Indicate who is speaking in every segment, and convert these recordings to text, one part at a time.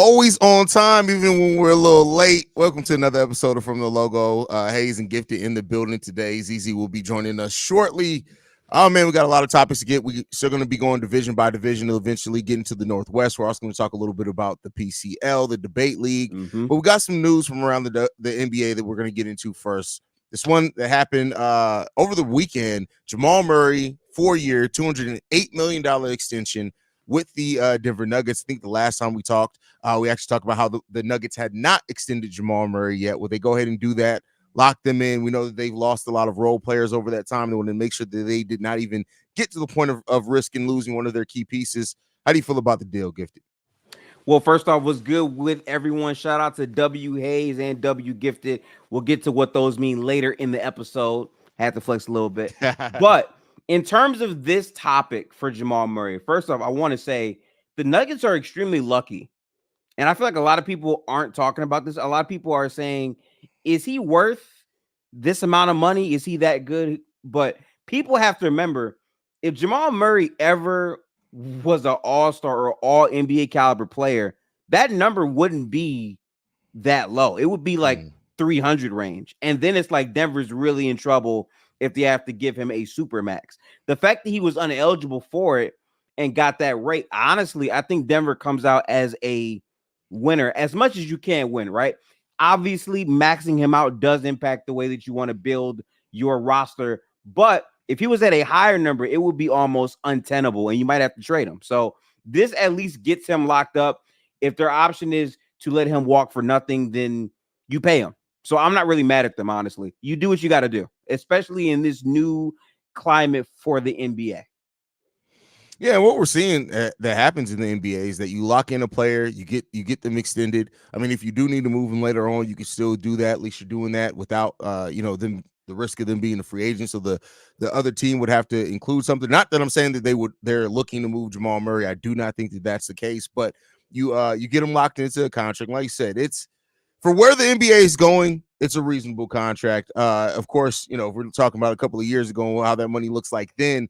Speaker 1: Always on time, even when we're a little late. Welcome to another episode of From the Logo. Hayes and Gifted in the building today. ZZ will be joining us shortly. Oh, man, we got a lot of topics to get. We're still going to be going division by division to eventually get into the Northwest. We're also going to talk a little bit about the PCL, the debate league. But we got some news from around the NBA that we're going to get into first. This one that happened over the weekend, Jamal Murray, 4-year, $208 million extension with the Denver Nuggets. I think the last time we talked, we actually talked about how the Nuggets had not extended Jamal Murray yet. Will they go ahead and do that, lock them in? We know that they've lost a lot of role players over that time. They want to make sure that they did not even get to the point of risking losing one of their key pieces. How do you feel about the deal, Gifted?
Speaker 2: Well, first off, what's good with everyone? Shout out to W Hayes and W Gifted. We'll get to what those mean later in the episode. Had to flex a little bit. But in terms of this topic for Jamal Murray, first off, I want to say the Nuggets are extremely lucky. And I feel like a lot of people aren't talking about this. A lot of people are saying, is he worth this amount of money? Is he that good? But people have to remember, if Jamal Murray ever was an all-star or all NBA caliber player, that number wouldn't be that low. It would be like 300 range. And then it's like Denver's really in trouble if they have to give him a super max. The fact that he was ineligible for it and got that rate, honestly, I think Denver comes out as a winner as much as you can win, right? Obviously, maxing him out does impact the way that you want to build your roster. But if he was at a higher number, it would be almost untenable and you might have to trade him. So this at least gets him locked up. If their option is to let him walk for nothing, then you pay him. So I'm not really mad at them, honestly. You do what you got to do, especially in this new climate for the NBA.
Speaker 1: Yeah, what we're seeing that happens in the NBA is that you lock in a player, you get them extended. I mean, if you do need to move them later on, you can still do that. At least you're doing that without them, the risk of them being a free agent. So the other team would have to include something. Not that I'm saying that they're looking to move Jamal Murray. I do not think that that's the case, but you get them locked into a contract. Like you said, it's for where the NBA is going. It's a reasonable contract. Of course, if we're talking about a couple of years ago, how that money looks like then.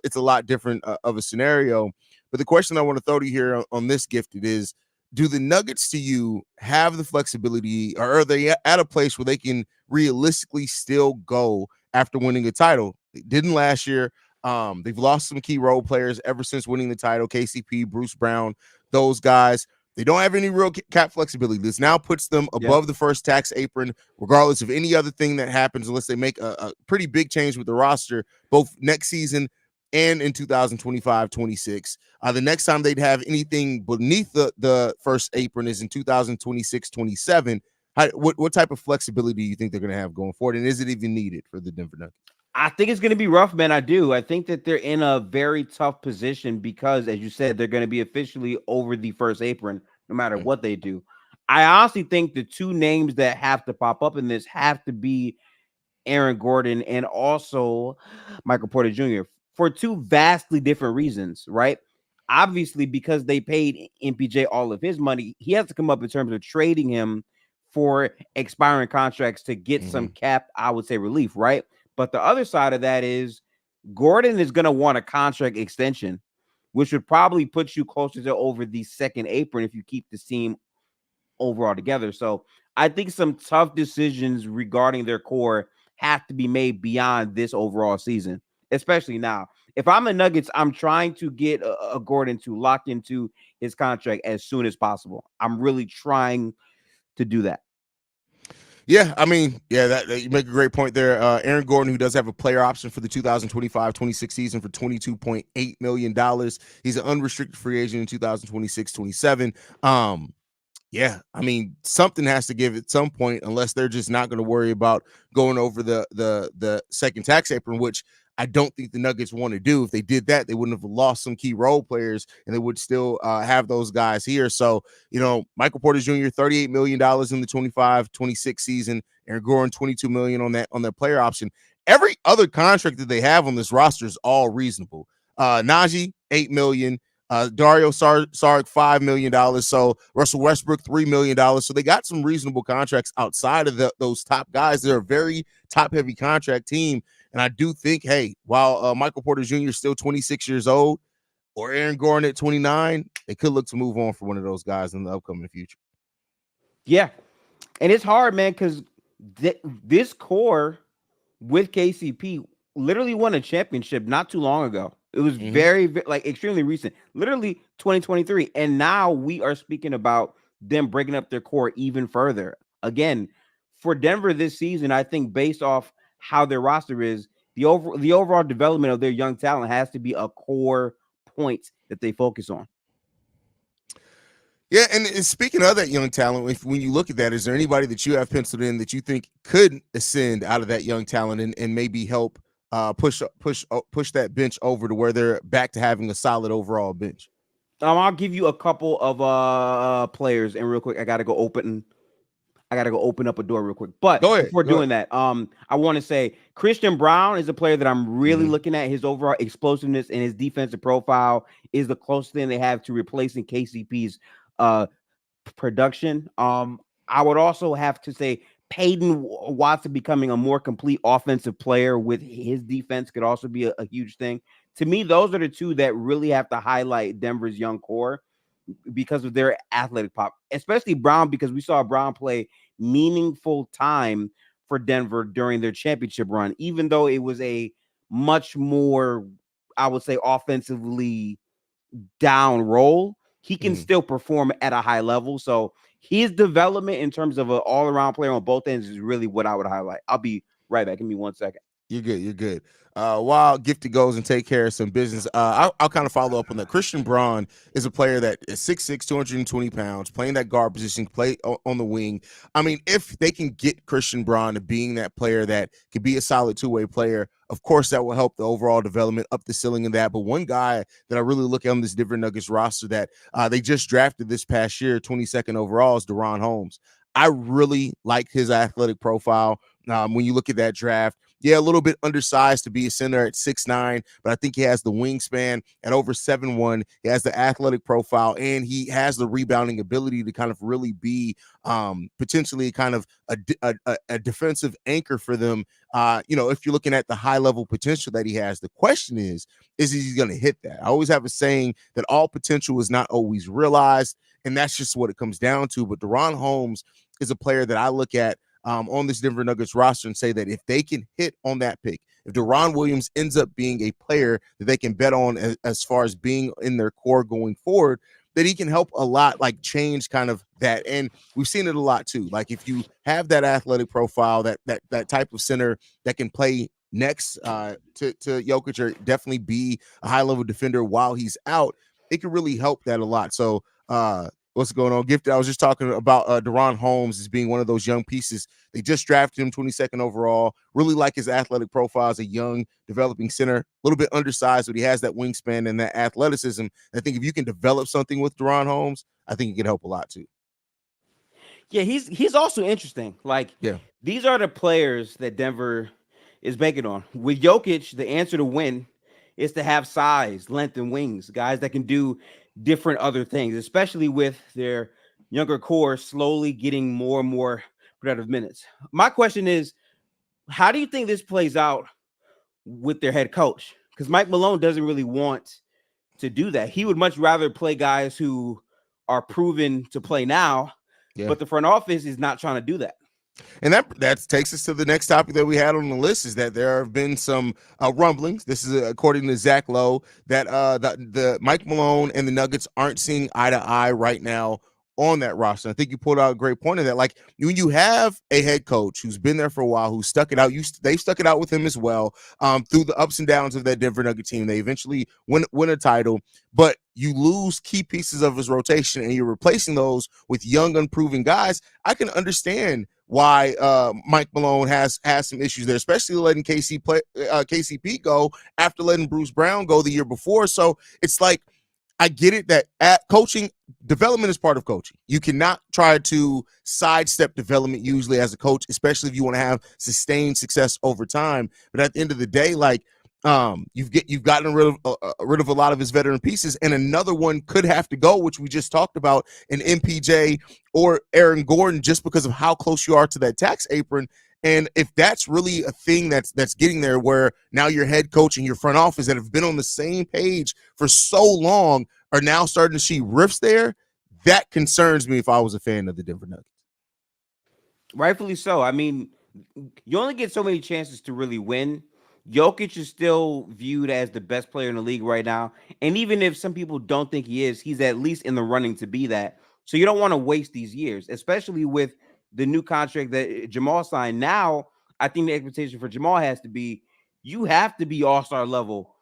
Speaker 1: It's a lot different of a scenario. But the question I want to throw to you here on this, Gifted, is, do the Nuggets to you have the flexibility, or are they at a place where they can realistically still go after winning a title? They didn't last year. They've lost some key role players ever since winning the title, KCP, Bruce Brown, those guys. They don't have any real cap flexibility. This now puts them above the first tax apron, regardless of any other thing that happens, unless they make a pretty big change with the roster, both next season and in 2025-26. The next time they'd have anything beneath the first apron is in 2026-27. What type of flexibility do you think they're going to have going forward? And is it even needed for the Denver Nuggets?
Speaker 2: I think it's going to be rough, man. I do. I think that they're in a very tough position because, as you said, they're going to be officially over the first apron no matter what they do. I honestly think the two names that have to pop up in this have to be Aaron Gordon and also Michael Porter Jr. for two vastly different reasons, right? Obviously, because they paid MPJ all of his money, he has to come up in terms of trading him for expiring contracts to get some cap, I would say, relief, right? But the other side of that is Gordon is going to want a contract extension, which would probably put you closer to over the second apron if you keep the team overall together. So I think some tough decisions regarding their core have to be made beyond this overall season, especially now. If I'm the Nuggets, I'm trying to get a Gordon to lock into his contract as soon as possible. I'm really trying to do that.
Speaker 1: Yeah, I mean, that you make a great point there. Aaron Gordon, who does have a player option for the 2025-26 season for $22.8 million. He's an unrestricted free agent in 2026-27. Yeah, I mean, something has to give at some point, unless they're just not going to worry about going over the second tax apron, which I don't think the Nuggets want to do. If they did that, they wouldn't have lost some key role players, and they would still have those guys here. So, Michael Porter Jr., $38 million in the 25-26 season, Aaron Gordon, $22 million on that player option. Every other contract that they have on this roster is all reasonable. Najee, $8 million. Dario Saric, $5 million. So Russell Westbrook, $3 million. So they got some reasonable contracts outside of those top guys. They're a very top-heavy contract team. And I do think, hey, while Michael Porter Jr. is still 26 years old, or Aaron Gordon at 29, they could look to move on for one of those guys in the upcoming future.
Speaker 2: Yeah. And it's hard, man, because this core with KCP literally won a championship not too long ago. It was like extremely recent, literally 2023. And now we are speaking about them breaking up their core even further. Again, for Denver this season, I think based off how their roster is, the overall development of their young talent has to be a core point that they focus on.
Speaker 1: Yeah, and speaking of that young talent, when you look at that, is there anybody that you have penciled in that you think could ascend out of that young talent and maybe help push that bench over to where they're back to having a solid overall bench?
Speaker 2: I'll give you a couple of players, and real quick, I gotta go open up a door real quick. But before doing that, I want to say Christian Braun is a player that I'm really looking at. His overall explosiveness and his defensive profile is the closest thing they have to replacing KCP's production. I would also have to say Peyton Watson becoming a more complete offensive player with his defense could also be a huge thing. To me, those are the two that really have to highlight Denver's young core because of their athletic pop, especially Braun, because we saw Braun play meaningful time for Denver during their championship run, even though it was a much more, I would say, offensively down role. He can still perform at a high level. So his development in terms of an all-around player on both ends is really what I would highlight. I'll be right back. Give me 1 second.
Speaker 1: You're good. You're good. While Gifted goes and take care of some business, I'll kind of follow up on that. Christian Braun is a player that is 6'6", 220 pounds, playing that guard position, play on the wing. I mean, if they can get Christian Braun to being that player that could be a solid two-way player, of course, that will help the overall development, up the ceiling of that. But one guy that I really look at on this Denver Nuggets roster that they just drafted this past year, 22nd overall, is DaRon Holmes. I really like his athletic profile. When you look at that draft, yeah, a little bit undersized to be a center at 6'9", but I think he has the wingspan at over 7'1". He has the athletic profile, and he has the rebounding ability to kind of really be potentially kind of a defensive anchor for them. If you're looking at the high level potential that he has, the question is he going to hit that? I always have a saying that all potential is not always realized, and that's just what it comes down to. But DaRon Holmes is a player that I look at on this Denver Nuggets roster and say that if they can hit on that pick, if Deron Williams ends up being a player that they can bet on as far as being in their core going forward, that he can help a lot, like change kind of that. And we've seen it a lot too. Like if you have that athletic profile, that type of center that can play next to Jokic or definitely be a high level defender while he's out, it can really help that a lot. So what's going on, Gifted? I was just talking about DaRon Holmes as being one of those young pieces. They just drafted him 22nd overall. Really like his athletic profile as a young developing center. A little bit undersized, but he has that wingspan and that athleticism. I think if you can develop something with DaRon Holmes, I think it can help a lot too.
Speaker 2: Yeah, he's also interesting. Like, these are the players that Denver is banking on. With Jokic, the answer to win is to have size, length, and wings, guys that can do different other things, especially with their younger core slowly getting more and more productive minutes. My question is, how do you think this plays out with their head coach? Because Mike Malone doesn't really want to do that. He would much rather play guys who are proven to play now, but the front office is not trying to do that.
Speaker 1: And that takes us to the next topic that we had on the list, is that there have been some rumblings. This is according to Zach Lowe, that the Mike Malone and the Nuggets aren't seeing eye to eye right now on that roster. I think you pulled out a great point of that. Like, when you have a head coach who's been there for a while, who stuck it out, they've stuck it out with him as well through the ups and downs of that Denver Nugget team. They eventually win a title, but you lose key pieces of his rotation and you're replacing those with young, unproven guys. I can understand why Mike Malone has some issues there, especially letting KCP go after letting Bruce Brown go the year before. So it's like, I get it that coaching development is part of coaching. You cannot try to sidestep development usually as a coach, especially if you want to have sustained success over time. But at the end of the day, like, you've gotten rid of a lot of his veteran pieces, and another one could have to go, which we just talked about, in MPJ or Aaron Gordon, just because of how close you are to that tax apron. And if that's really a thing that's getting there, where now your head coach and your front office that have been on the same page for so long are now starting to see rifts there, that concerns me if I was a fan of the Denver Nuggets.
Speaker 2: Rightfully so. I mean, you only get so many chances to really win. Jokic is still viewed as the best player in the league right now. And even if some people don't think he is, he's at least in the running to be that. So you don't want to waste these years, especially with the new contract that Jamal signed. Now, I think the expectation for Jamal has to be you have to be all-star level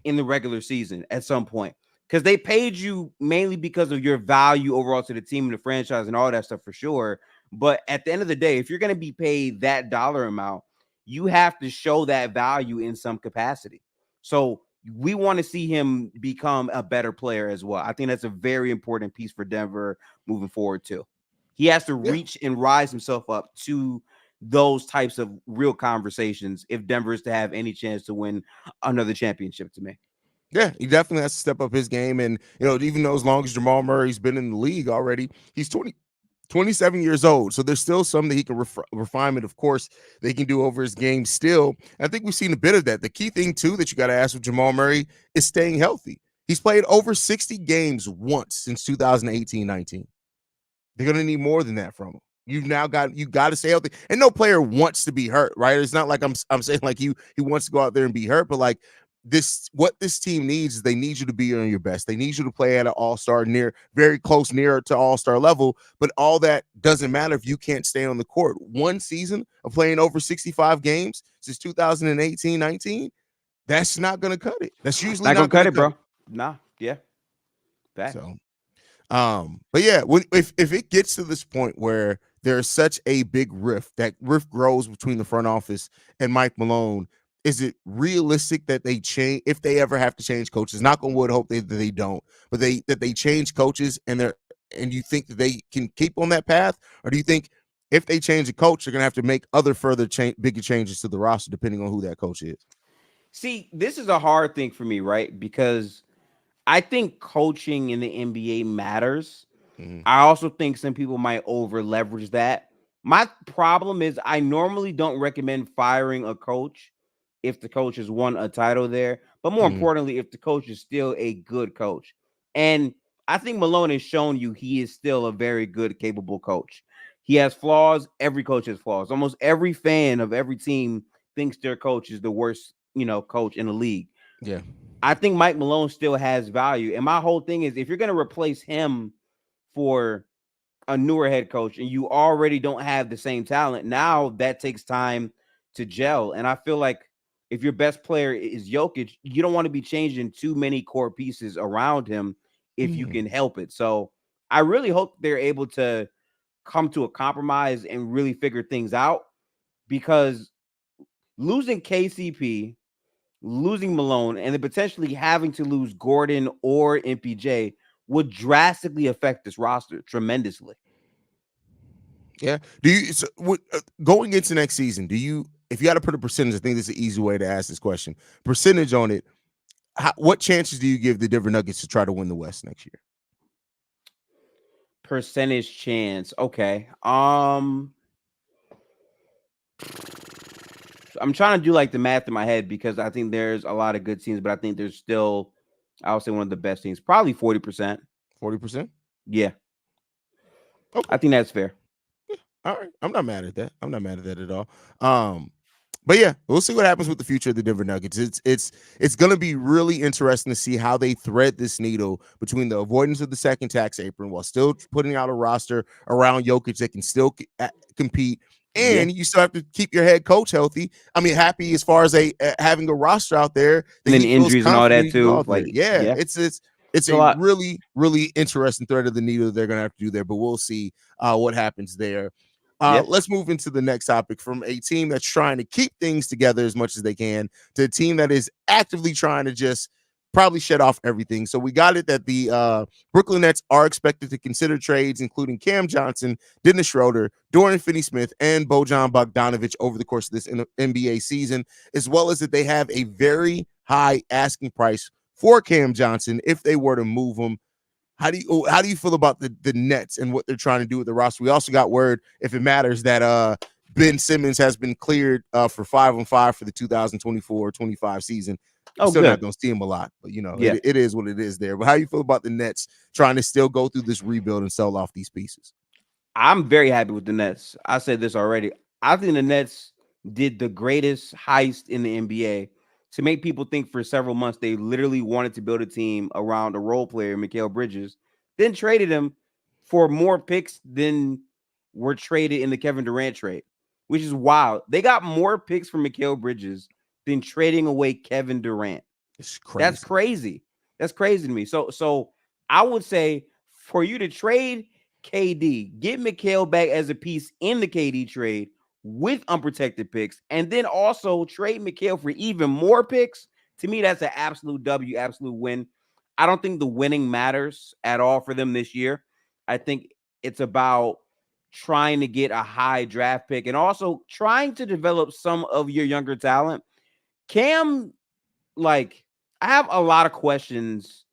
Speaker 2: in the regular season at some point, because they paid you mainly because of your value overall to the team and the franchise and all that stuff for sure. But at the end of the day, if you're going to be paid that dollar amount, you have to show that value in some capacity. So we want to see him become a better player as well. I think that's a very important piece for Denver moving forward too. He has to reach and rise himself up to those types of real conversations if Denver is to have any chance to win another championship to me.
Speaker 1: Yeah, he definitely has to step up his game. And, even though as long as Jamal Murray's been in the league already, he's 27 years old. So there's still some that he can refinement, of course, they can do over his game still. And I think we've seen a bit of that. The key thing, too, that you got to ask with Jamal Murray is staying healthy. He's played over 60 games once since 2018-19. They're going to need more than that from him. You got to stay healthy. And no player wants to be hurt, right? It's not like I'm saying like he wants to go out there and be hurt, but like what this team needs is they need you to be on your best. They need you to play at an all-star very close near to all-star level, but all that doesn't matter if you can't stay on the court. One season of playing over 65 games since 2018-19, that's not going to cut it. That's usually not going to cut it,
Speaker 2: bro. Nah, yeah.
Speaker 1: Back. So but yeah, if it gets to this point where there's such a big rift, that rift grows between the front office and Mike Malone, is it realistic that they change, if they ever have to change coaches? Knock on wood, hope that they don't, but that they change coaches and you think that they can keep on that path? Or do you think if they change a coach, they're gonna have to make other bigger changes to the roster depending on who that coach is?
Speaker 2: See, this is a hard thing for me, right? Because I think coaching in the NBA matters. Mm-hmm. I also think some people might over leverage that. My problem is I normally don't recommend firing a coach if the coach has won a title there, but more importantly, if the coach is still a good coach. And I think Malone has shown you he is still a very good, capable coach. He has flaws. Every coach has flaws. Almost every fan of every team thinks their coach is the worst, coach in the league.
Speaker 1: Yeah.
Speaker 2: I think Mike Malone still has value. And my whole thing is if you're going to replace him for a newer head coach and you already don't have the same talent, now that takes time to gel. And I feel like if your best player is Jokic, you don't want to be changing too many core pieces around him if you can help it. So I really hope they're able to come to a compromise and really figure things out, because losing KCP, losing Malone, and then potentially having to lose Gordon or MPJ would drastically affect this roster tremendously.
Speaker 1: Yeah. Going into next season, if you got to put a percentage, I think this is an easy way to ask this question, percentage on it, what chances do you give the Denver Nuggets to try to win the West next year?
Speaker 2: Percentage chance. Okay. I'm trying to do like the math in my head, because I think there's a lot of good teams, but I think there's still, I would say, one of the best teams. Probably 40%.
Speaker 1: 40%?
Speaker 2: Yeah. Okay. I think that's fair.
Speaker 1: Yeah. All right. I'm not mad at that. I'm not mad at that at all. But yeah, we'll see what happens with the future of the Denver Nuggets. It's going to be really interesting to see how they thread this needle between the avoidance of the second tax apron while still putting out a roster around Jokic that can still compete. And you still have to keep your head coach healthy. I mean, happy as far as having a roster out there.
Speaker 2: And then injuries and all that too.
Speaker 1: It's a really, really interesting thread of the needle they're going to have to do there. But we'll see what happens there. Let's move into the next topic, from a team that's trying to keep things together as much as they can to a team that is actively trying to just probably shut off everything. So we got it that the Brooklyn Nets are expected to consider trades, including Cam Johnson, Dennis Schroeder, Dorian Finney-Smith, and Bojan Bogdanovic over the course of this NBA season, as well as that they have a very high asking price for Cam Johnson if they were to move him. How do you feel about the Nets and what they're trying to do with the roster? We also got word, if it matters, that Ben Simmons has been cleared for 5-on-5 for the 2024-25 season. We're
Speaker 2: Oh,
Speaker 1: still not
Speaker 2: good.
Speaker 1: going to see him a lot, but
Speaker 2: Yeah.
Speaker 1: it is what it is there. But how you feel about the Nets trying to still go through this rebuild and sell off these pieces?
Speaker 2: I'm very happy with the Nets. I said this already. I think the Nets did the greatest heist in the NBA to make people think for several months they literally wanted to build a team around a role player, Mikal Bridges, then traded him for more picks than were traded in the Kevin Durant trade, which is wild. They got more picks from Mikal Bridges than trading away Kevin Durant.
Speaker 1: It's
Speaker 2: That's
Speaker 1: crazy.
Speaker 2: crazy. That's crazy to me. So I would say for you to trade KD, get Mikal back as a piece in the KD trade with unprotected picks, and then also trade Mikal for even more picks. To me, that's an absolute W, absolute win. I don't think the winning matters at all for them this year. I think it's about trying to get a high draft pick and also trying to develop some of your younger talent. Cam, like, I have a lot of questions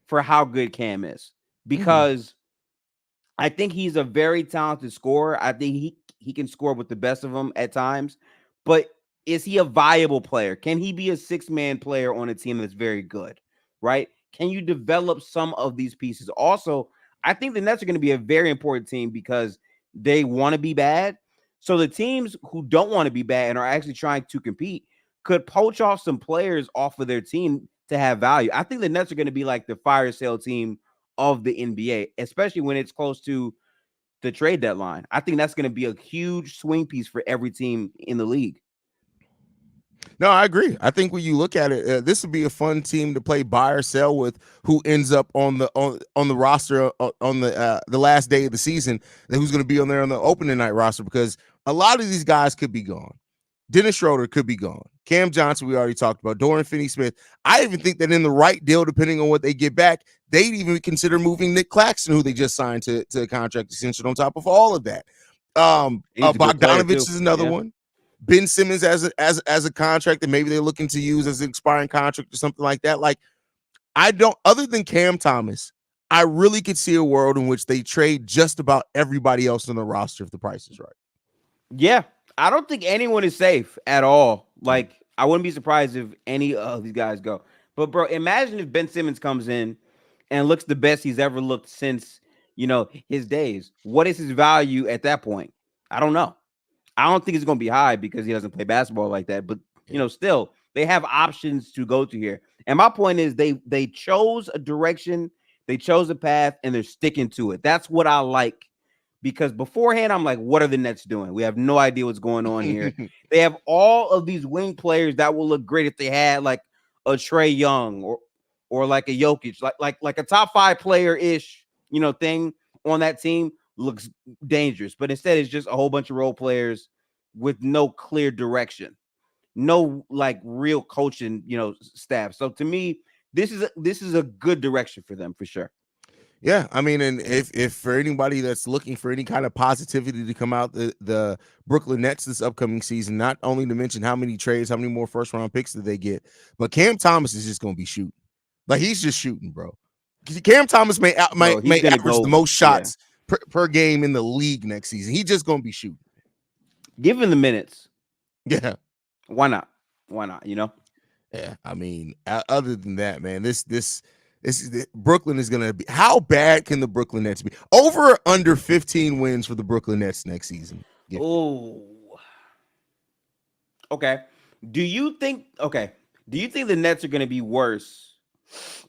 Speaker 2: for how good Cam is
Speaker 1: Mhm.
Speaker 2: because I think he's a very talented scorer. I think he can score with the best of them at times, but is he a viable player? Can he be a six-man player on a team that's very good? Right? Can you develop some of these pieces? Also, I think the Nets are going to be a very important team because they want to be bad. So the teams who don't want to be bad and are actually trying to compete could poach off some players off of their team to have value. I think the Nets are going to be like the fire sale team of the NBA, especially when it's close to the trade deadline. I think that's going to be a huge swing piece for every team in the league.
Speaker 1: No, I agree. I think when you look at it, this would be a fun team to play buy or sell with. Who ends up on the roster on the last day of the season? And who's going to be on there on the opening night roster? Because a lot of these guys could be gone. Dennis Schroeder could be gone. Cam Johnson, we already talked about. Dorian Finney-Smith. I even think that in the right deal, depending on what they get back, they'd even consider moving Nick Claxton, who they just signed to a contract extension on top of all of that.
Speaker 2: He's a good player too.
Speaker 1: Bogdanovich is another
Speaker 2: Yeah.
Speaker 1: one. Ben Simmons as a contract that maybe they're looking to use as an expiring contract or something like that. Like, I don't, other than Cam Thomas, I really could see a world in which they trade just about everybody else on the roster if the price is right.
Speaker 2: Yeah. I don't think anyone is safe at all. Like, I wouldn't be surprised if any of these guys go. But bro, imagine if Ben Simmons comes in and looks the best he's ever looked since, his days. What is his value at that point? I don't know. I don't think it's going to be high because he doesn't play basketball like that. But still, they have options to go to here. And my point is, they chose a direction, they chose a path, and they're sticking to it. That's what I like. Because beforehand, I'm like, what are the Nets doing? We have no idea what's going on here. They have all of these wing players that will look great if they had like a Trey Young or like a Jokic, like a top 5 player ish, thing on that team looks dangerous. But instead, it's just a whole bunch of role players with no clear direction, no like real coaching, staff. So to me, this is a good direction for them for sure.
Speaker 1: Yeah, I mean, and if for anybody that's looking for any kind of positivity to come out the Brooklyn Nets this upcoming season, not only to mention how many trades, how many more first round picks did they get, but Cam Thomas is just going to be shooting. Like, he's just shooting, bro. Cam Thomas
Speaker 2: Bro, he's
Speaker 1: may
Speaker 2: gonna
Speaker 1: average the
Speaker 2: go.
Speaker 1: most
Speaker 2: Yeah,
Speaker 1: shots per game in the league next season. He's just going to be shooting.
Speaker 2: give him the minutes.
Speaker 1: Yeah.
Speaker 2: Why not? Why not?
Speaker 1: Yeah, I mean, other than that, man, Brooklyn is gonna be. How bad can the Brooklyn Nets be? Over or under 15 wins for the Brooklyn Nets next season? Gifted.
Speaker 2: Oh, okay. Do you think? Okay. Do you think the Nets are going to be worse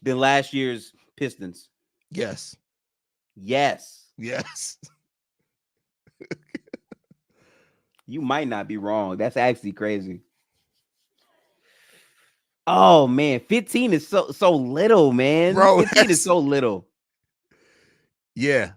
Speaker 2: than last year's Pistons?
Speaker 1: Yes,
Speaker 2: Yes.
Speaker 1: yes.
Speaker 2: You might not be wrong. That's actually crazy. Oh man, 15 is so little, man.
Speaker 1: Bro,
Speaker 2: 15 is so little.
Speaker 1: yeah.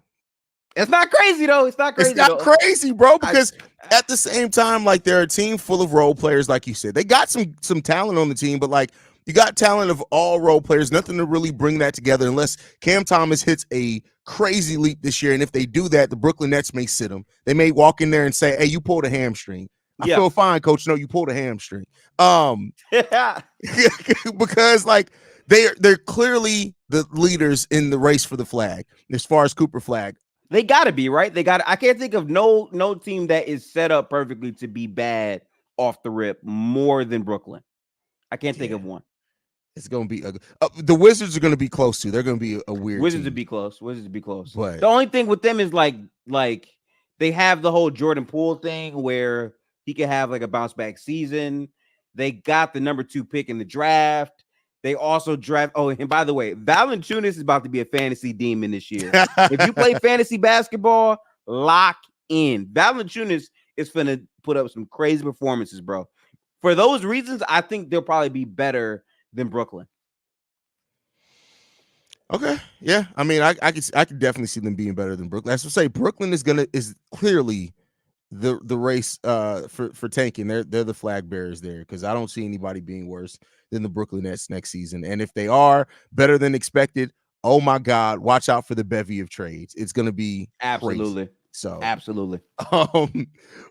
Speaker 2: It's not crazy though. It's not
Speaker 1: It's
Speaker 2: crazy
Speaker 1: not
Speaker 2: though.
Speaker 1: crazy, bro,
Speaker 2: I,
Speaker 1: because at the same time, like, they're a team full of role players, like you said. They got some talent on the team, but like, you got talent of all role players, nothing to really bring that together unless Cam Thomas hits a crazy leap this year. And if they do that, the Brooklyn Nets may sit him. They may walk in there and say, "Hey, you pulled a hamstring." I
Speaker 2: yeah.
Speaker 1: feel fine, coach. No, you pulled a hamstring. Because like they're clearly the leaders in the race for the flag as far as Cooper Flag.
Speaker 2: They gotta be, right? I can't think of no team that is set up perfectly to be bad off the rip more than Brooklyn. I can't think
Speaker 1: Yeah,
Speaker 2: of one.
Speaker 1: it's gonna be the Wizards are gonna be close to. They're gonna be a weird
Speaker 2: Wizards would
Speaker 1: team,
Speaker 2: be close. Wizards would be close.
Speaker 1: but
Speaker 2: The only thing with them is like they have the whole Jordan Poole thing where he can have like a bounce back season. They got the number 2 pick in the draft. They also draft. Oh, and by the way, Valanciunas is about to be a fantasy demon this year. If you play fantasy basketball, lock in. Valanciunas is finna put up some crazy performances, bro. For those reasons, I think they'll probably be better than Brooklyn.
Speaker 1: okay, yeah. I mean, I could definitely see them being better than Brooklyn. As I say, Brooklyn is clearly the race for tanking. They're the flag bearers there because I don't see anybody being worse than the Brooklyn Nets next season. And if they are better than expected, oh my God, watch out for the bevy of trades. It's gonna be crazy.
Speaker 2: Absolutely.
Speaker 1: So
Speaker 2: Absolutely.
Speaker 1: um,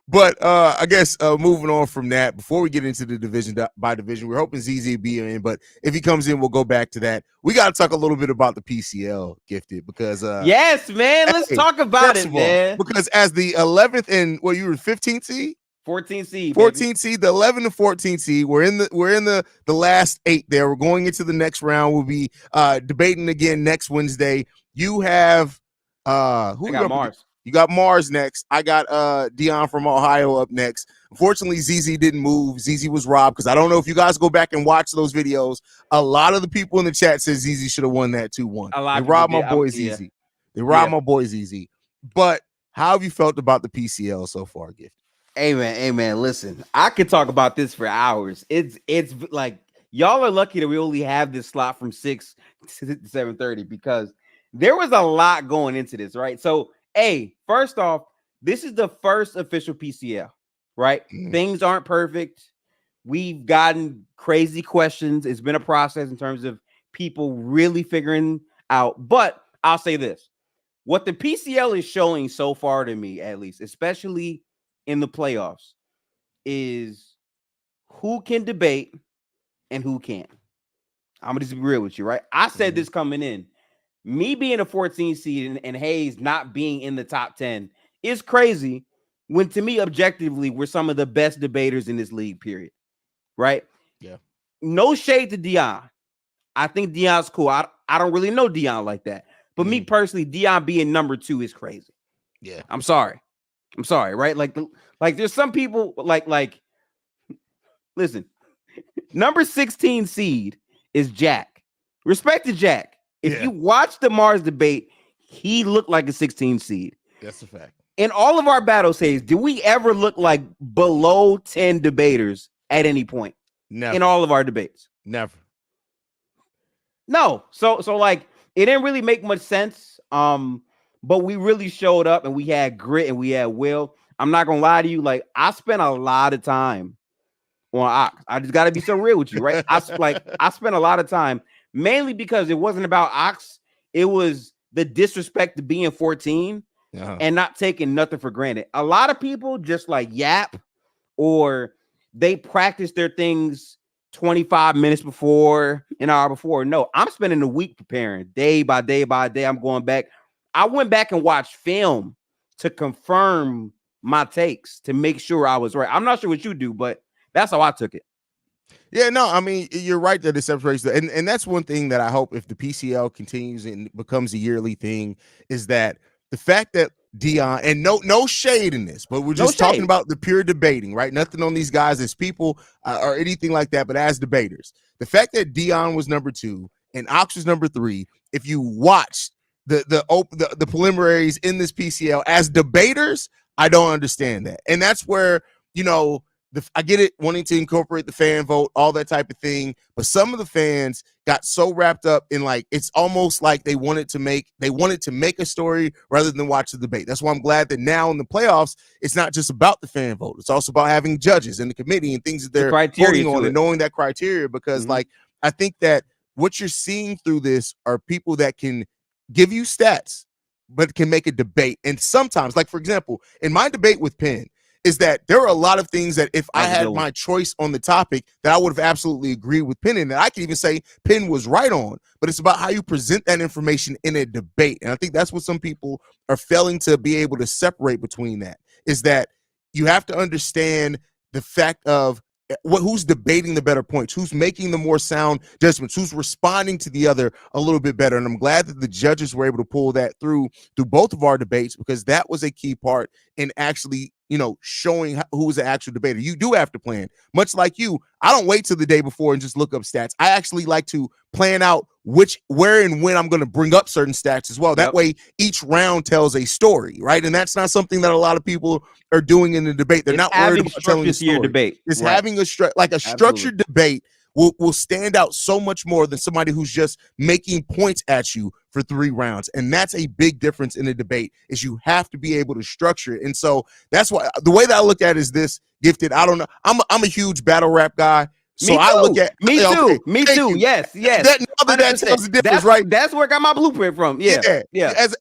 Speaker 1: but I guess moving on from that, before we get into the division by division, we're hoping ZZ be in, but if he comes in, we'll go back to that. We got to talk a little bit about the PCL gifted because
Speaker 2: yes, man. Let's talk about
Speaker 1: first
Speaker 2: it,
Speaker 1: of all,
Speaker 2: man.
Speaker 1: because as the 11th and you were 15th seed,
Speaker 2: 14 seed,
Speaker 1: 14 seed, the 11 and 14 seed. We're in the last 8 there. We're going into the next round. We'll be debating again next Wednesday. You have who
Speaker 2: I
Speaker 1: you
Speaker 2: got
Speaker 1: up
Speaker 2: Mars.
Speaker 1: against? You got Mars next. I got Dion from Ohio up next. Unfortunately, ZZ didn't move. ZZ was robbed because I don't know if you guys go back and watch those videos. A lot of the people in the chat said ZZ should have won that 2-1.
Speaker 2: A lot
Speaker 1: They
Speaker 2: of people
Speaker 1: robbed my
Speaker 2: did.
Speaker 1: boy
Speaker 2: Yeah.
Speaker 1: ZZ. They robbed my boy ZZ. But how have you felt about the PCL so far, Gift?
Speaker 2: Hey man, listen. I could talk about this for hours. It's like y'all are lucky that we only have this slot from 6 to 7:30 because there was a lot going into this, right? So, hey, first off, this is the first official PCL, right? Things aren't perfect. We've gotten crazy questions. It's been a process in terms of people really figuring out. But I'll say this. What the PCL is showing so far to me, at least, especially in the playoffs, is who can debate and who can't. I'm gonna just be real with you, right? I said this coming in. Me being a 14 seed and Hayes not being in the top 10 is crazy when, to me, objectively, we're some of the best debaters in this league, period. Right?
Speaker 1: Yeah.
Speaker 2: No shade to Dion. I think Dion's cool. I don't really know Dion like that. But me personally, Dion being number 2 is crazy.
Speaker 1: Yeah.
Speaker 2: I'm sorry, right? Like there's some people like listen, number 16 seed is Jack. Respect to Jack. If you watch the Mars debate, he looked like a 16 seed.
Speaker 1: That's a fact.
Speaker 2: In all of our battle saves, do we ever look like below 10 debaters at any point?
Speaker 1: Never.
Speaker 2: In all of our debates?
Speaker 1: Never.
Speaker 2: No. So like it didn't really make much sense. But we really showed up and we had grit and we had will. I'm not gonna lie to you, like I spent a lot of time on Ox. I just gotta be so real with you, right? I spent a lot of time mainly because it wasn't about Ox, it was the disrespect to being 14 and not taking nothing for granted. A lot of people just like yap or they practice their things 25 minutes before, an hour before. No, I'm spending a week preparing day by day by day. I'm going back. I went back and watched film to confirm my takes to make sure I was right. I'm not sure what you do, but that's how I took it.
Speaker 1: Yeah, no, I mean, you're right that it separates. And that's one thing that I hope if the PCL continues and becomes a yearly thing is that the fact that Dion, and no shade in this, but we're just talking about the pure debating, right? Nothing on these guys as people or anything like that, but as debaters. The fact that Dion was number 2 and Ox was number 3, if you watch the preliminaries in this PCL as debaters, I don't understand that. And that's where, I get it, wanting to incorporate the fan vote, all that type of thing. But some of the fans got so wrapped up in like it's almost like they wanted to make a story rather than watch the debate. That's why I'm glad that now in the playoffs, it's not just about the fan vote. It's also about having judges in the committee and things that they're voting on and knowing that criteria. Because like I think that what you're seeing through this are people that can give you stats, but can make a debate. And sometimes, like for example, in my debate with Penn, is that there are a lot of things that if I
Speaker 2: That was a
Speaker 1: had
Speaker 2: good one.
Speaker 1: my choice on the topic, that I would have absolutely agreed with Penn, and that I can even say Penn was right on. But it's about how you present that information in a debate, and I think that's what some people are failing to be able to separate between. That is that you have to understand the fact of who's debating the better points, who's making the more sound judgments, who's responding to the other a little bit better. And I'm glad that the judges were able to pull that through both of our debates, because that was a key part in actually, showing who is an actual debater. You do have to plan. Much like you, I don't wait till the day before and just look up stats. I actually like to plan out where and when I'm going to bring up certain stats as well. That way each round tells a story, right? And that's not something that a lot of people are doing in the debate. They're not worried about telling the story.
Speaker 2: Debate.
Speaker 1: It's having a structured debate will stand out so much more than somebody who's just making points at you for 3 rounds. And that's a big difference in a debate, is you have to be able to structure it. And so that's why the way that I look at it is this, Gifted. I don't know. I'm a huge battle rap guy. So I look at
Speaker 2: me too. Yes.
Speaker 1: That tells the difference, right?
Speaker 2: That's where I got my blueprint from. Yeah.
Speaker 1: As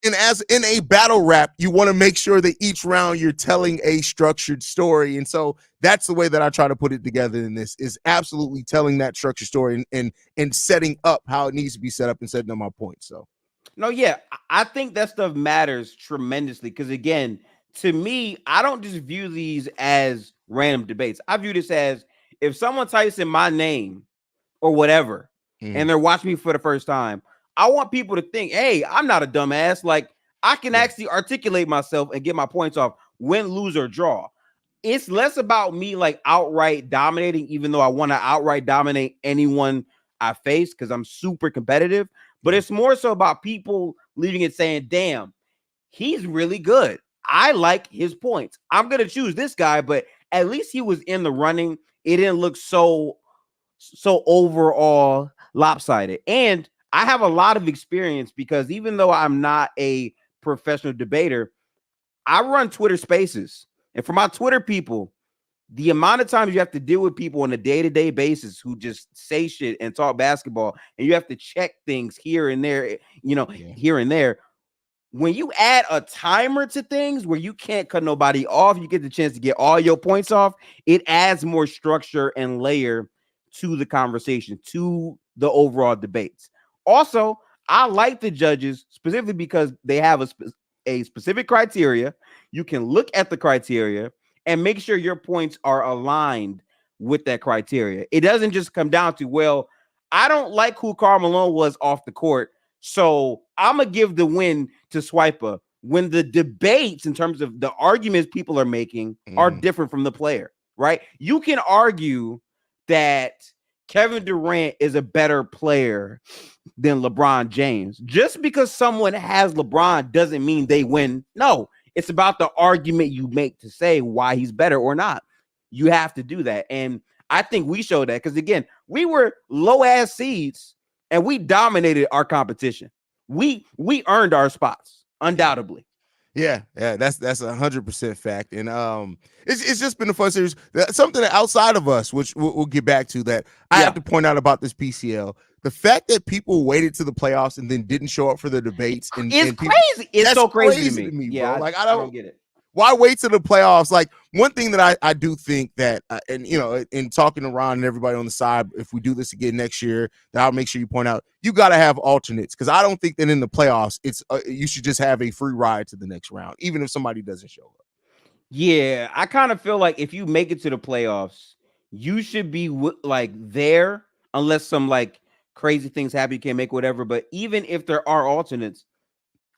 Speaker 1: in a battle rap, you want to make sure that each round you're telling a structured story, and so that's the way that I try to put it together. In this is absolutely telling that structured story and setting up how it needs to be set up and setting up my points. So,
Speaker 2: no, yeah, I think that stuff matters tremendously, because again, to me, I don't just view these as random debates. I view this as, if someone types in my name or whatever, and they're watching me for the first time, I want people to think, hey, I'm not a dumbass. Like, I can actually articulate myself and get my points off, win, lose, or draw. It's less about me like outright dominating, even though I want to outright dominate anyone I face because I'm super competitive. But it's more so about people leaving it saying, damn, he's really good. I like his points. I'm going to choose this guy, but at least he was in the running. It didn't look so overall lopsided. And I have a lot of experience, because even though I'm not a professional debater, I run Twitter Spaces. And for my Twitter people, the amount of times you have to deal with people on a day-to-day basis who just say shit and talk basketball, and you have to check things here and there, here and there. When you add a timer to things where you can't cut nobody off, you get the chance to get all your points off, it adds more structure and layer to the conversation, to the overall debates. Also, I like the judges specifically because they have a specific criteria. You can look at the criteria and make sure your points are aligned with that criteria. It doesn't just come down to, well, I don't like who Karl Malone was off the court, so I'm going to give the win to Swiper, when the debates in terms of the arguments people are making are different from the player, right? You can argue that Kevin Durant is a better player than LeBron James. Just because someone has LeBron doesn't mean they win. No, it's about the argument you make to say why he's better or not. You have to do that. And I think we showed that, because, again, we were low-ass seeds, and we dominated our competition. We earned our spots, undoubtedly.
Speaker 1: Yeah, that's 100% fact, and it's just been a fun series. Something outside of us, which we'll get back to, that I have to point out about this PCL. The fact that people waited to the playoffs and then didn't show up for the debates and
Speaker 2: crazy. It's so crazy to me,
Speaker 1: bro.
Speaker 2: Yeah,
Speaker 1: like
Speaker 2: I don't get it.
Speaker 1: Why wait to the playoffs? Like, one thing that I do think that, and in talking to Ron and everybody on the side, if we do this again next year, that I'll make sure you point out, you got to have alternates, because I don't think that in the playoffs it's you should just have a free ride to the next round, even if somebody doesn't show up.
Speaker 2: Yeah, I kind of feel like if you make it to the playoffs, you should be like there, unless some like crazy things happen, you can't make whatever. But even if there are alternates,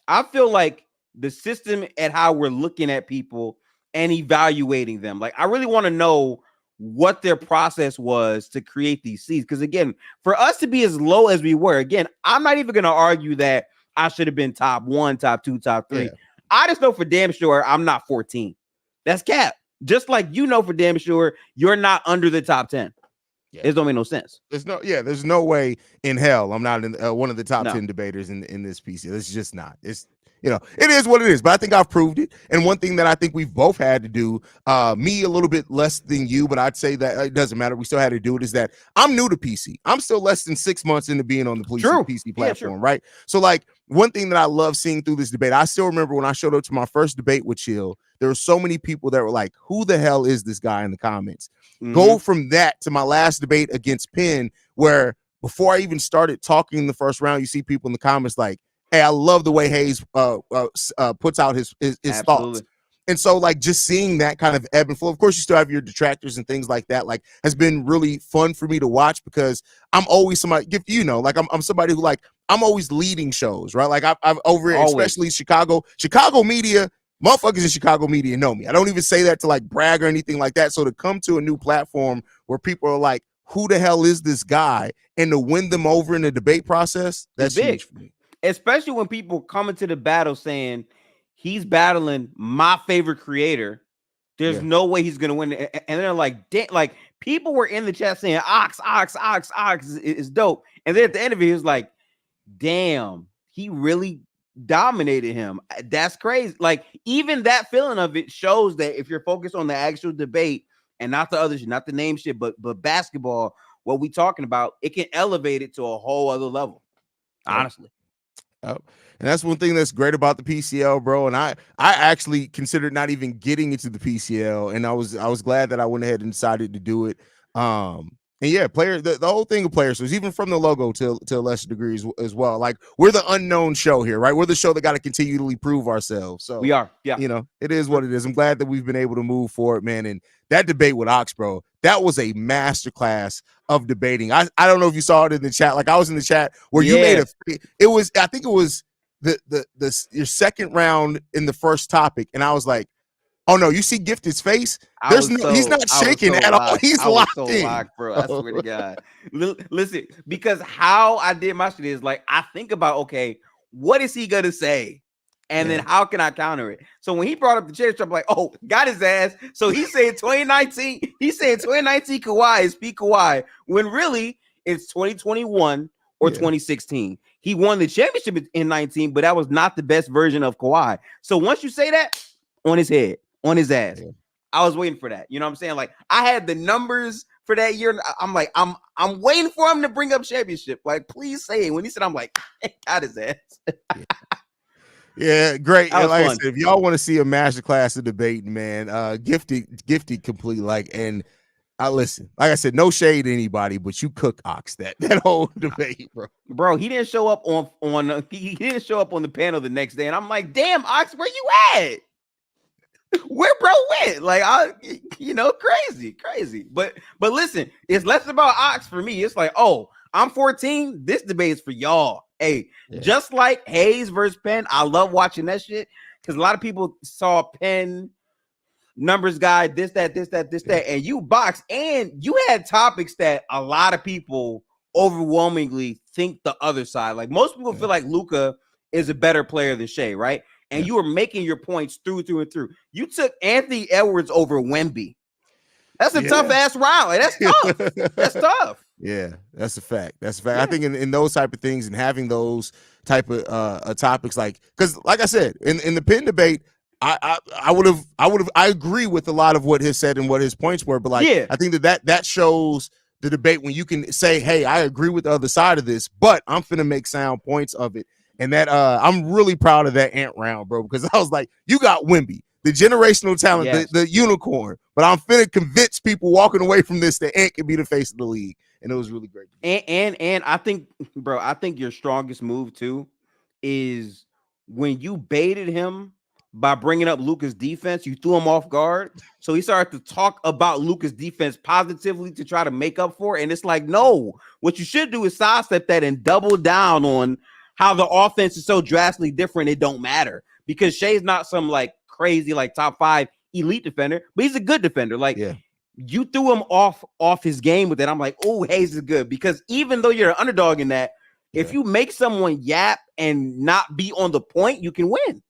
Speaker 2: I feel like the system at how we're looking at people and evaluating them, like, I really want to know what their process was to create these seeds. Because, again, for us to be as low as we were, again, I'm not even going to argue that I should have been top 1, top 2, top 3. Yeah. I just know for damn sure I'm not 14. That's cap. Just like for damn sure you're not under the top 10. Yeah. It don't make no sense.
Speaker 1: There's no way in hell I'm not in one of the top 10 debaters in this piece. It's just not. It's it is what it is, but I think I've proved it. And one thing that I think we've both had to do, me a little bit less than you, but I'd say that it doesn't matter. We still had to do it, is that I'm new to PC. I'm still less than 6 months into being on the PC platform, right? So, like, one thing that I love seeing through this debate, I still remember when I showed up to my first debate with Chill, there were so many people that were like, who the hell is this guy in the comments? Go from that to my last debate against Penn, where before I even started talking in the first round, you see people in the comments like, hey, I love the way Hayes puts out his thoughts. And so, like, just seeing that kind of ebb and flow, of course, you still have your detractors and things like that, like, has been really fun for me to watch, because I'm always somebody, like, I'm somebody who, like, I'm always leading shows, right? Like, I've over, especially Chicago media, motherfuckers in Chicago media know me. I don't even say that to, like, brag or anything like that. So to come to a new platform where people are like, who the hell is this guy? And to win them over in the debate process, that's huge for me.
Speaker 2: Especially when people come into the battle saying, he's battling my favorite creator. There's no way he's gonna win. And they're like, like, people were in the chat saying Ox is dope. And then at the end of it, he was like, damn, he really dominated him. That's crazy. Like, even that feeling of it shows that if you're focused on the actual debate and not the other shit, not the name shit, but basketball, what we talking about, it can elevate it to a whole other level. Honestly.
Speaker 1: And that's one thing that's great about the PCL, bro. And I actually considered not even getting into the PCL, and I was glad that I went ahead and decided to do it. And yeah, the whole thing of player shows, even from the logo to a lesser degree as well. Like, we're the unknown show here, right? We're the show that got to continually prove ourselves. So
Speaker 2: we are, yeah.
Speaker 1: You know, it is what it is. I'm glad that we've been able to move forward, man. And that debate with Ox, bro, that was a masterclass of debating. I don't know if you saw it in the chat. Like, I was in the chat where you made I think it was your second round in the first topic, and I was like, oh no, you see Gifted's face? He's not shaking at all. He's locked in.
Speaker 2: Locked, bro. I swear to God. Listen, because how I did my shit is like, I think about, okay, what is he gonna say? And then how can I counter it? So when he brought up the championship, I'm like, oh, got his ass. So he said 2019, Kawhi is peak Kawhi, when really it's 2021 or 2016. He won the championship in 19, but that was not the best version of Kawhi. So once you say that, on his head, on his ass. Yeah. I was waiting for that. You know what I'm saying? Like, I had the numbers for that year. I'm like, I'm waiting for him to bring up championship. Like, please say it. When he said, I'm like, got his ass.
Speaker 1: Yeah, great. And like I said, if y'all want to see a masterclass of debating, man, gifted complete. Like, and I listen, like I said, no shade to anybody, but you cook Ox that whole debate, bro.
Speaker 2: Bro, he didn't show up he didn't show up on the panel the next day, and I'm like, damn, Ox, where you at? Where bro went? Like, crazy. But listen, it's less about Ox for me. It's like, oh, I'm 14. This debate is for y'all. Hey, just like Hayes versus Penn, I love watching that shit, because a lot of people saw Penn numbers guy, this, that, and you box, and you had topics that a lot of people overwhelmingly think the other side. Like, most people feel like Luka is a better player than Shea, right? And you were making your points through and through. You took Anthony Edwards over Wemby. That's a tough ass round. Like, that's tough. That's tough.
Speaker 1: Yeah, that's a fact. That's a fact. Yeah. I think in those type of things and having those type of topics, like, because like I said, in the Penn debate, I agree with a lot of what he said and what his points were, but like, I think that shows the debate when you can say, hey, I agree with the other side of this, but I'm finna make sound points of it. And that I'm really proud of that Ant round, bro, because I was like, you got Wemby, the generational talent, the unicorn, but I'm finna convince people walking away from this that Ant can be the face of the league. And it was really great.
Speaker 2: And I think, bro, your strongest move too is when you baited him by bringing up Luka's defense, you threw him off guard. So he started to talk about Luka's defense positively to try to make up for it. And it's like, no, what you should do is sidestep that and double down on how the offense is so drastically different. It don't matter, because Shea's not some like crazy, like top 5 elite defender, but he's a good defender. Like, you threw him off his game with it. I'm like, oh, Hayes is good, because even though you're an underdog in that, if you make someone yap and not be on the point, you can win.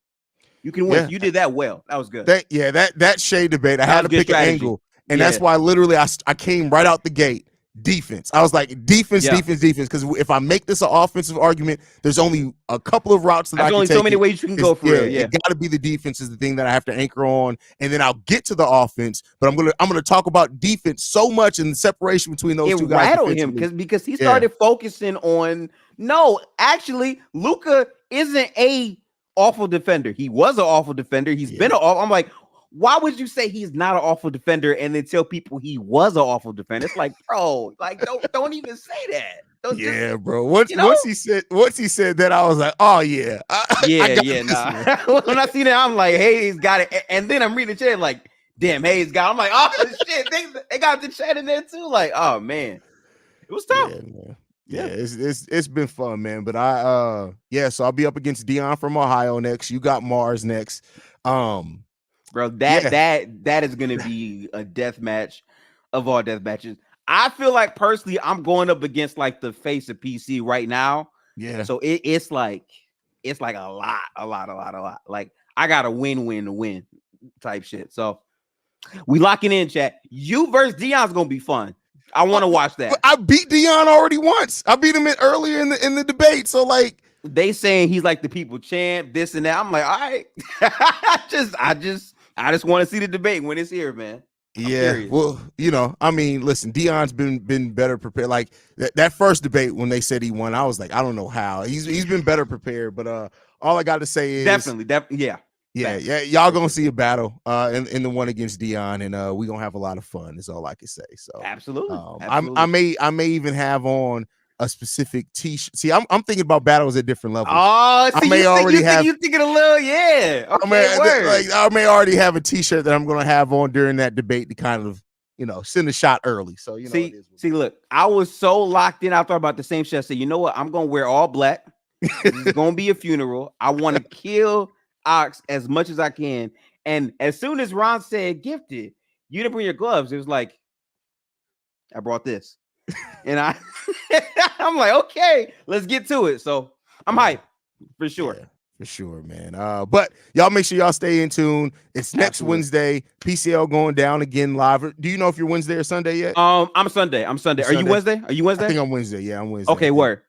Speaker 2: You can win. You did that well. That was good.
Speaker 1: That Shea debate, I had to pick an angle, and that's why literally I came right out the gate. Defense. I was like, defense, because if I make this an offensive argument, there's only a couple of routes that I can take. There's only so
Speaker 2: many ways you can go for it.
Speaker 1: It got to be the defense is the thing that I have to anchor on, and then I'll get to the offense. But I'm gonna talk about defense so much and the separation between those two guys.
Speaker 2: It rattled him because he started focusing on, no, actually, Luka isn't a awful defender. He was an awful defender. He's been an awful. I'm like, why would you say he's not an awful defender and then tell people he was an awful defender? It's like, bro, like don't even say that.
Speaker 1: Yeah, bro. Once he said that, I was like, oh yeah,
Speaker 2: nah. When I see that, I'm like, Hayes got it, and then I'm reading the chat like, damn, Hayes got. I'm like, oh shit, they got the chat in there too. Like, oh man, it was tough.
Speaker 1: Yeah, man. Yeah, it's been fun, man. But so I'll be up against Dion from Ohio next. You got Mars next.
Speaker 2: Bro, that is gonna be a death match of all death matches. I feel like personally, I'm going up against like the face of PC right now.
Speaker 1: Yeah.
Speaker 2: So it's like a lot. Like I got a win type shit. So we locking in, chat. You versus Dion's gonna be fun. I want to watch that.
Speaker 1: I beat Dion already once. I beat him earlier in the debate. So like
Speaker 2: they saying he's like the people champ, this and that. I'm like, all right. I just want to see the debate when it's here, man.
Speaker 1: Yeah, well, I mean, listen, Dion's been better prepared. Like that first debate when they said he won, I was like, I don't know how. He's been better prepared, but all I got to say is
Speaker 2: definitely,
Speaker 1: yeah. Y'all gonna see a battle in the one against Dion, and we gonna have a lot of fun. Is all I can say. So
Speaker 2: absolutely.
Speaker 1: I may even have on a specific t-shirt. See, I'm thinking about battles at different levels.
Speaker 2: Oh, see, you thinking a little, yeah. Okay,
Speaker 1: I may already have a t-shirt that I'm gonna have on during that debate to kind of send a shot early. So
Speaker 2: see, look, I was so locked in. I thought about the same shit. I said, you know what? I'm gonna wear all black. It's gonna be a funeral. I want to kill Ox as much as I can. And as soon as Ron said gifted, you didn't bring your gloves. It was like, I brought this. And I'm like, okay, let's get to it. So I'm hyped for sure.
Speaker 1: Yeah, for sure, man. But y'all make sure y'all stay in tune. It's next Wednesday. PCL going down again live. Do you know if you're Wednesday or Sunday yet?
Speaker 2: I'm Sunday. Are you Wednesday?
Speaker 1: I think I'm Wednesday. Yeah, I'm Wednesday.
Speaker 2: Okay, word.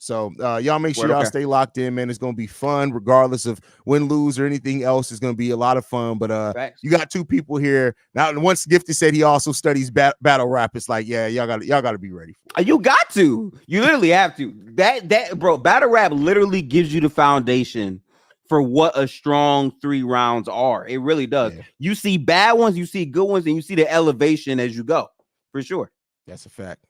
Speaker 1: So y'all make sure y'all stay locked in, man. It's gonna be fun, regardless of win, lose, or anything else. It's gonna be a lot of fun. But you got two people here now. Once Gifted said he also studies battle rap, it's like, yeah, y'all got to be ready for it.
Speaker 2: You got to. You literally have to. That bro, battle rap literally gives you the foundation for what a strong 3 rounds are. It really does. Yeah. You see bad ones, you see good ones, and you see the elevation as you go. For sure.
Speaker 1: That's a fact.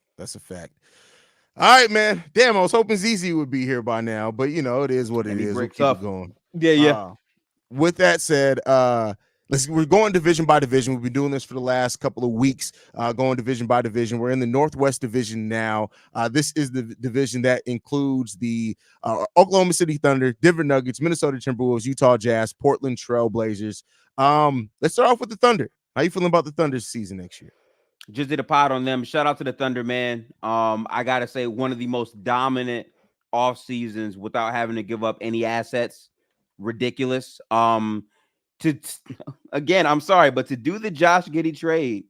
Speaker 1: All right, man. Damn, I was hoping ZZ would be here by now, but it is what it is. We'll keep it going.
Speaker 2: Yeah.
Speaker 1: With that said, we're going division by division. We've been doing this for the last couple of weeks, going division by division. We're in the Northwest Division now. This is the division that includes the Oklahoma City Thunder, Denver Nuggets, Minnesota Timberwolves, Utah Jazz, Portland Trail Blazers. Let's start off with the Thunder. How you feeling about the Thunder season next year?
Speaker 2: Just did a pod on them. Shout out to the Thunder, man. I gotta say, one of the most dominant off seasons without having to give up any assets. Ridiculous. Again, I'm sorry, but to do the Josh Giddey trade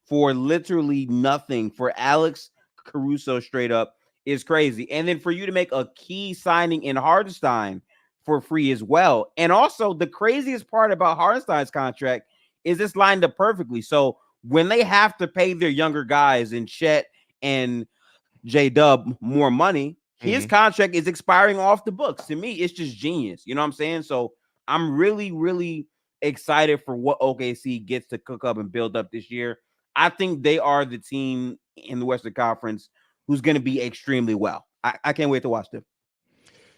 Speaker 2: for literally nothing for Alex Caruso straight up is crazy. And then for you to make a key signing in Hardenstein for free as well. And also the craziest part about Hardenstein's contract is it's lined up perfectly. So when they have to pay their younger guys in Chet and J-Dub more money, his contract is expiring off the books. To me, it's just genius. You know what I'm saying? So I'm really, really excited for what OKC gets to cook up and build up this year. I think they are the team in the Western Conference who's going to be extremely well. I can't wait to watch them.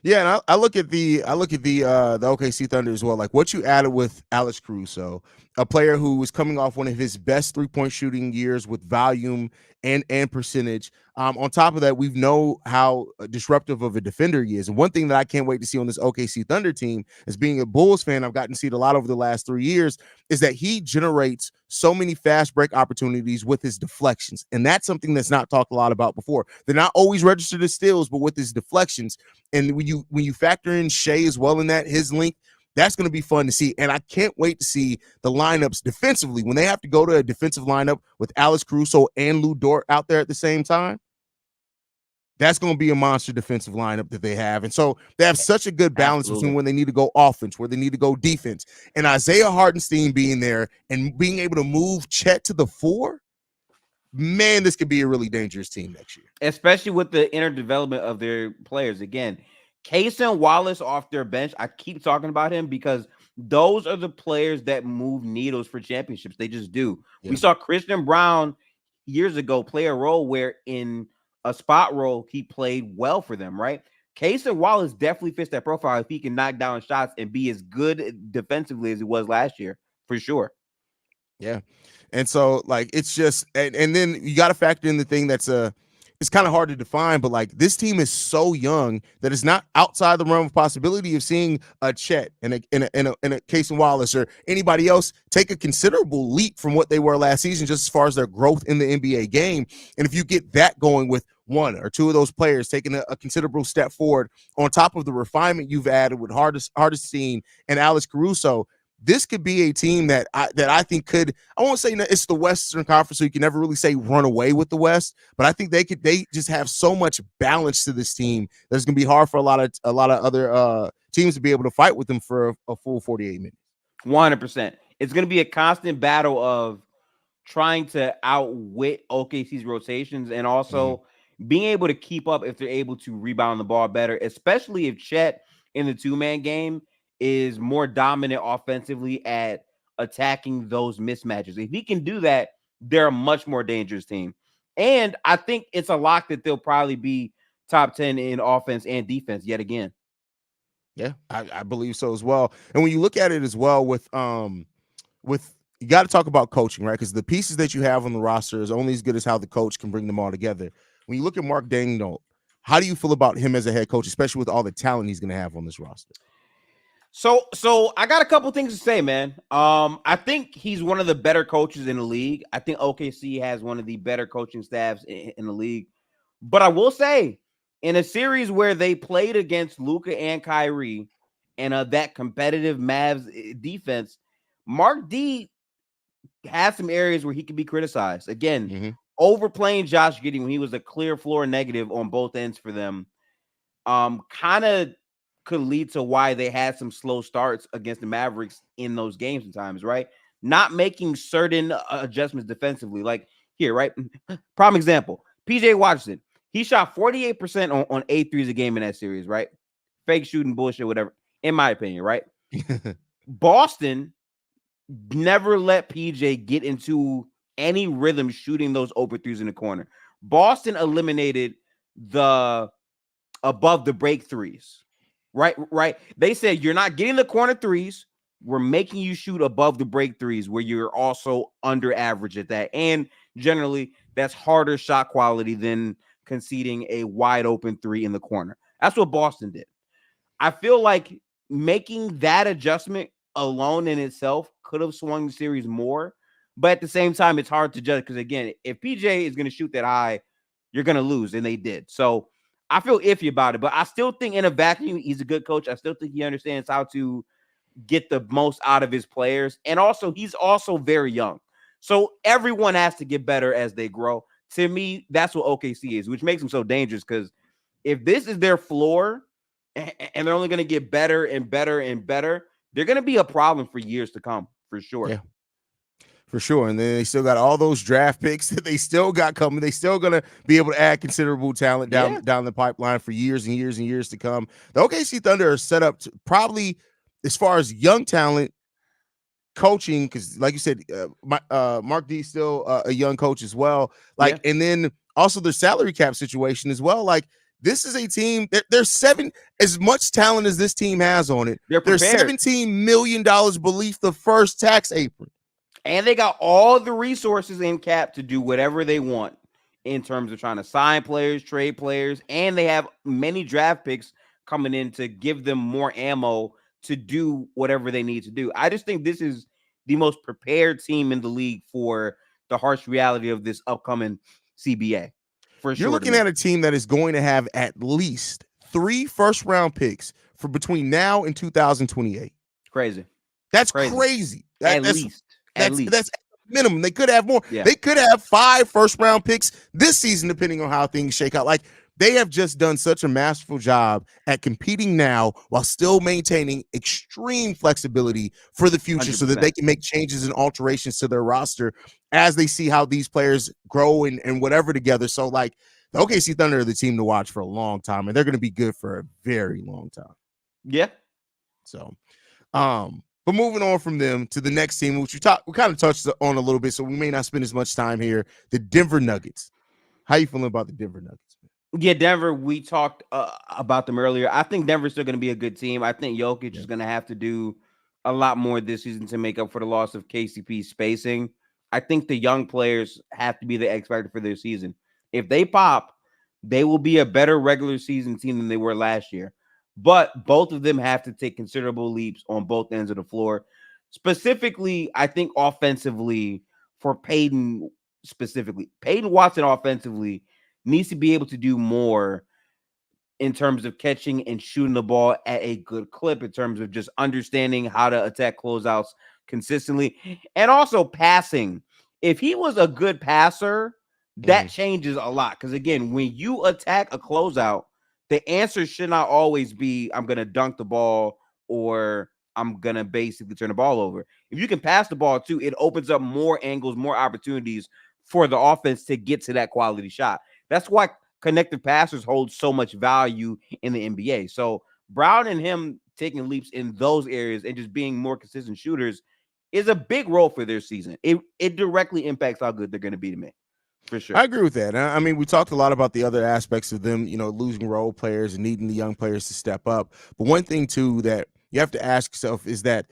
Speaker 1: Yeah, and I look at the OKC Thunder as well. Like what you added with Alex Caruso, a player who is coming off one of his best 3-point shooting years with volume and percentage. On top of that, we know how disruptive of a defender he is. And one thing that I can't wait to see on this OKC Thunder team, as being a Bulls fan, I've gotten to see it a lot over the last 3 years, is that he generates so many fast break opportunities with his deflections. And that's something that's not talked a lot about before. They're not always registered as steals, but with his deflections. And when you factor in Shea as well in that, his length, that's going to be fun to see. And I can't wait to see the lineups defensively. When they have to go to a defensive lineup with Alex Caruso and Lou Dort out there at the same time, that's going to be a monster defensive lineup that they have. And so they have such a good balance between when they need to go offense, where they need to go defense. And Isaiah Hartenstein being there and being able to move Chet to the 4, man, this could be a really dangerous team next year.
Speaker 2: Especially with the inner development of their players. Again, Case and Wallace off their bench. I keep talking about him because those are the players that move needles for championships. They just do.
Speaker 1: Yeah.
Speaker 2: We saw Christian Brown years ago play a role where in a spot role, he played well for them, right? Case and Wallace definitely fits that profile if he can knock down shots and be as good defensively as he was last year, for sure.
Speaker 1: Yeah. And so like it's just and then you got to factor in the thing that's it's kind of hard to define, but like this team is so young that it's not outside the realm of possibility of seeing a Chet and a Case and Wallace or anybody else take a considerable leap from what they were last season, just as far as their growth in the NBA game. And if you get that going with one or two of those players taking a considerable step forward on top of the refinement you've added with Hardest and Alex Caruso, this could be a team that I think could, I won't say it's the Western Conference, so you can never really say run away with the West, but I think they just have so much balance to this team that it's going to be hard for a lot of other teams to be able to fight with them for a full 48 minutes.
Speaker 2: 100%. It's going to be a constant battle of trying to outwit OKC's rotations and also being able to keep up if they're able to rebound the ball better, especially if Chet in the two-man game is more dominant offensively at attacking those mismatches. If he can do that, they're a much more dangerous team. And I think it's a lock that they'll probably be top 10 in offense and defense yet again.
Speaker 1: Yeah, I believe so as well. And when you look at it as well with you got to talk about coaching, right? Because the pieces that you have on the roster is only as good as how the coach can bring them all together. When you look at Mark Daigneault, how do you feel about him as a head coach, especially with all the talent he's going to have on this roster?
Speaker 2: So I got a couple things to say, man. I think he's one of the better coaches in the league. I think OKC has one of the better coaching staffs in the league. But I will say, in a series where they played against Luka and Kyrie and that competitive Mavs defense, Mark D has some areas where he can be criticized. Again, overplaying Josh Giddey when he was a clear floor negative on both ends for them. Kind of could lead to why they had some slow starts against the Mavericks in those games sometimes, right? Not making certain adjustments defensively. Like here, right? Prime example, PJ Washington. He shot 48% on 8 threes a game in that series, right? Fake shooting, bullshit, whatever, in my opinion, right? Boston never let PJ get into any rhythm shooting those open threes in the corner. Boston eliminated the above the break threes. Right. They said you're not getting the corner threes. We're making you shoot above the break threes where you're also under average at that. And generally, that's harder shot quality than conceding a wide open three in the corner. That's what Boston did. I feel like making that adjustment alone in itself could have swung the series more. But at the same time, it's hard to judge because, again, if PJ is going to shoot that high, you're going to lose. And they did. So I feel iffy about it, but I still think in a vacuum, he's a good coach. I still think he understands how to get the most out of his players. And also, he's also very young. So everyone has to get better as they grow. To me, that's what OKC is, which makes them so dangerous because if this is their floor and they're only going to get better and better and better, they're going to be a problem for years to come, for sure.
Speaker 1: Yeah. For sure. And then they still got all those draft picks that they still got coming. They still going to be able to add considerable talent down the pipeline for years and years and years to come. The OKC Thunder are set up to probably, as far as young talent, coaching, because like you said, Mark D is still a young coach as well. And then also their salary cap situation as well. Like, this is a team that there's as much talent as this team has on it. There's $17 million beneath the first tax apron.
Speaker 2: And they got all the resources in cap to do whatever they want in terms of trying to sign players, trade players, and they have many draft picks coming in to give them more ammo to do whatever they need to do. I just think this is the most prepared team in the league for the harsh reality of this upcoming CBA. For sure.
Speaker 1: You're looking at a team that is going to have at least 3 first-round picks for between now and 2028.
Speaker 2: Crazy.
Speaker 1: That's crazy.
Speaker 2: At least.
Speaker 1: That's minimum. They could have more.
Speaker 2: Yeah.
Speaker 1: They could have 5 first-round picks this season, depending on how things shake out. Like, they have just done such a masterful job at competing now while still maintaining extreme flexibility for the future
Speaker 2: 100%.
Speaker 1: so that they can make changes and alterations to their roster as they see how these players grow and whatever together. So, like, the OKC Thunder are the team to watch for a long time, and they're going to be good for a very long time.
Speaker 2: Yeah.
Speaker 1: So, but moving on from them to the next team, which we kind of touched on a little bit, so we may not spend as much time here. The Denver Nuggets. How you feeling about the Denver Nuggets?
Speaker 2: Yeah, Denver, we talked about them earlier. I think Denver's still going to be a good team. I think Jokic is going to have to do a lot more this season to make up for the loss of KCP's spacing. I think the young players have to be the X factor for their season. If they pop, they will be a better regular season team than they were last year. But both of them have to take considerable leaps on both ends of the floor. Specifically, I think offensively for Peyton specifically. Peyton Watson offensively needs to be able to do more in terms of catching and shooting the ball at a good clip, in terms of just understanding how to attack closeouts consistently, and also passing. If he was a good passer, that changes a lot. Because again, when you attack a closeout, the answer should not always be I'm going to dunk the ball or I'm going to basically turn the ball over. If you can pass the ball too, it opens up more angles, more opportunities for the offense to get to that quality shot. That's why connected passers hold so much value in the NBA. So Brown and him taking leaps in those areas and just being more consistent shooters is a big role for their season. It directly impacts how good they're going to be to me, for sure.
Speaker 1: I agree with that. I mean, we talked a lot about the other aspects of them, losing role players and needing the young players to step up. But one thing too that you have to ask yourself is that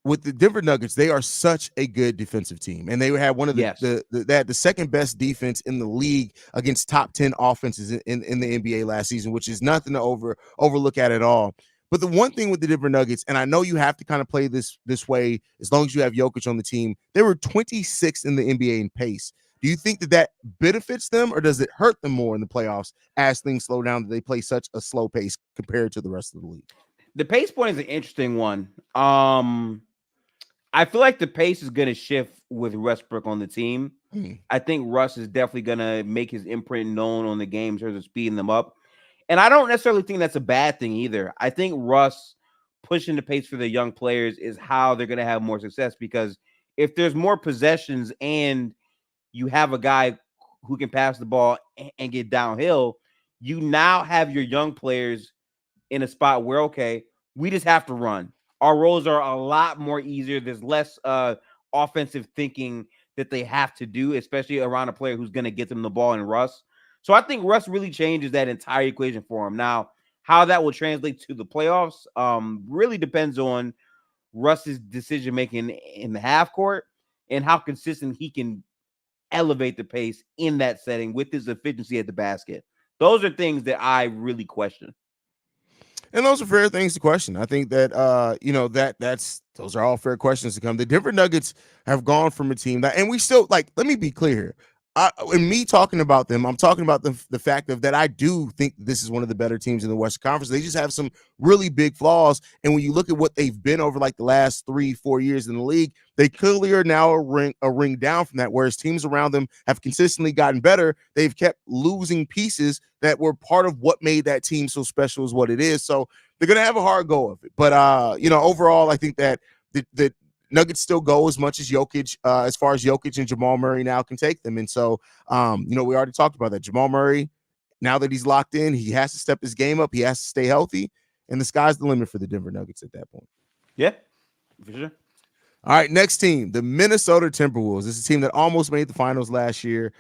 Speaker 1: with the Denver Nuggets, they are such a good defensive team, and they had one of the second best defense in the league against top 10 offenses in the NBA last season, which is nothing to overlook at all. But the one thing with the Denver Nuggets, and I know you have to kind of play this way as long as you have Jokic on the team, they were 26th in the NBA in pace. Do you think that benefits them, or does it hurt them more in the playoffs as things slow down, that they play such a slow pace compared to the rest of the league?
Speaker 2: The pace point is an interesting one. I feel like the pace is going to shift with Westbrook on the team. I think Russ is definitely going to make his imprint known on the game in terms of speeding them up. And I don't necessarily think that's a bad thing either. I think Russ pushing the pace for the young players is how they're going to have more success, because if there's more possessions and you have a guy who can pass the ball and get downhill, you now have your young players in a spot where, okay, we just have to run. Our roles are a lot more easier. There's less offensive thinking that they have to do, especially around a player who's going to get them the ball in Russ. So I think Russ really changes that entire equation for him. Now, how that will translate to the playoffs really depends on Russ's decision-making in the half court and how consistent he can elevate the pace in that setting with his efficiency at the basket. Those are things that I really question.
Speaker 1: And those are fair things to question. I think that those are all fair questions to come. The Denver Nuggets have gone from a team that, and we still let me be clear here. In me talking about them, I'm talking about the fact of that I do think this is one of the better teams in the Western Conference. They just have some really big flaws. And when you look at what they've been over the last 3-4 years in the league, they clearly are now a ring down from that. Whereas teams around them have consistently gotten better, they've kept losing pieces that were part of what made that team so special as what it is. So they're going to have a hard go of it. But, overall, I think that the Nuggets still go as much as Jokic, as far as Jokic and Jamal Murray now can take them. And so, we already talked about that. Jamal Murray, now that he's locked in, he has to step his game up. He has to stay healthy. And the sky's the limit for the Denver Nuggets at that point.
Speaker 2: Yeah, for sure.
Speaker 1: All right, next team, the Minnesota Timberwolves. This is a team that almost made the finals last year.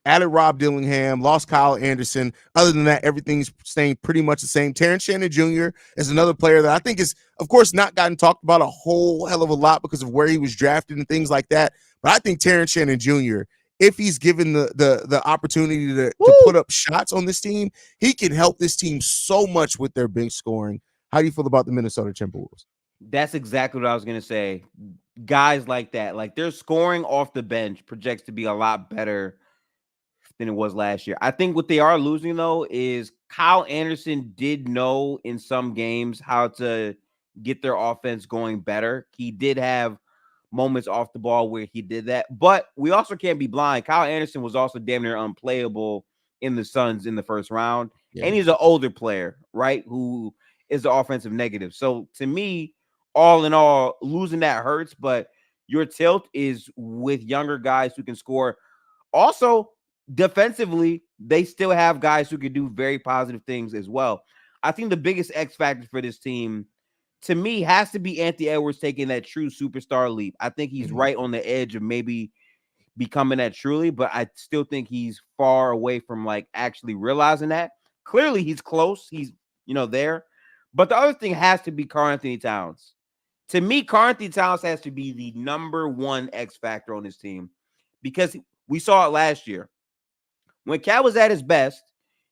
Speaker 1: Added Rob Dillingham, lost Kyle Anderson. Other than that, everything's staying pretty much the same. Terrence Shannon Jr. is another player that I think is, of course, not gotten talked about a whole hell of a lot because of where he was drafted and things like that. But I think Terrence Shannon Jr., if he's given the opportunity to put up shots on this team, he can help this team so much with their bench scoring. How do you feel about the Minnesota Timberwolves?
Speaker 2: That's exactly what I was going to say. Guys like that, their scoring off the bench projects to be a lot better than it was last year. I think what they are losing, though, is Kyle Anderson did know in some games how to get their offense going better. He did have moments off the ball where he did that. But we also can't be blind. Kyle Anderson was also damn near unplayable in the Suns in the first round. Yeah. And he's an older player, right, who is the offensive negative. So to me, all in all, losing that hurts, but your tilt is with younger guys who can score. Also, defensively, they still have guys who can do very positive things as well. I think the biggest X factor for this team, to me, has to be Anthony Edwards taking that true superstar leap. I think he's
Speaker 1: Mhm.
Speaker 2: right on the edge of maybe becoming that truly, but I still think he's far away from like actually realizing that. Clearly, he's close. He's there. But the other thing has to be Karl-Anthony Towns. To me, Karl-Anthony Towns has to be the number one X factor on this team because we saw it last year. When Cat was at his best,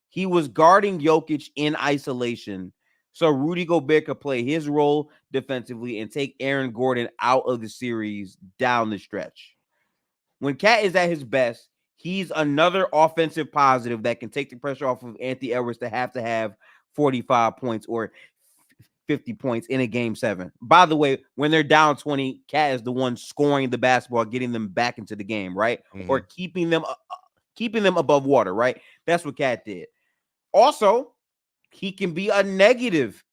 Speaker 2: he was guarding Jokic in isolation. So Rudy Gobert could play his role defensively and take Aaron Gordon out of the series down the stretch. When Cat is at his best, he's another offensive positive that can take the pressure off of Anthony Edwards to have 45 points or 50 points in a game 7. By the way, when they're down 20, Cat is the one scoring the basketball, getting them back into the game, right? Or
Speaker 1: Mhm.
Speaker 2: keeping them above water, right? That's what Cat did. Also, he can be a negative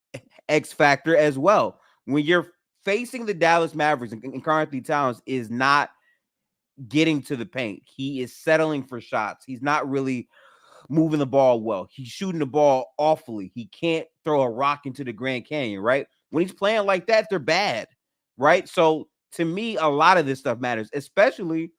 Speaker 2: X factor as well. When you're facing the Dallas Mavericks and Karl-Anthony Towns is not getting to the paint. He is settling for shots. He's not really moving the ball well. He's shooting the ball awfully. He can't throw a rock into the Grand Canyon, right? When he's playing like that, they're bad, right? So to me, a lot of this stuff matters, especially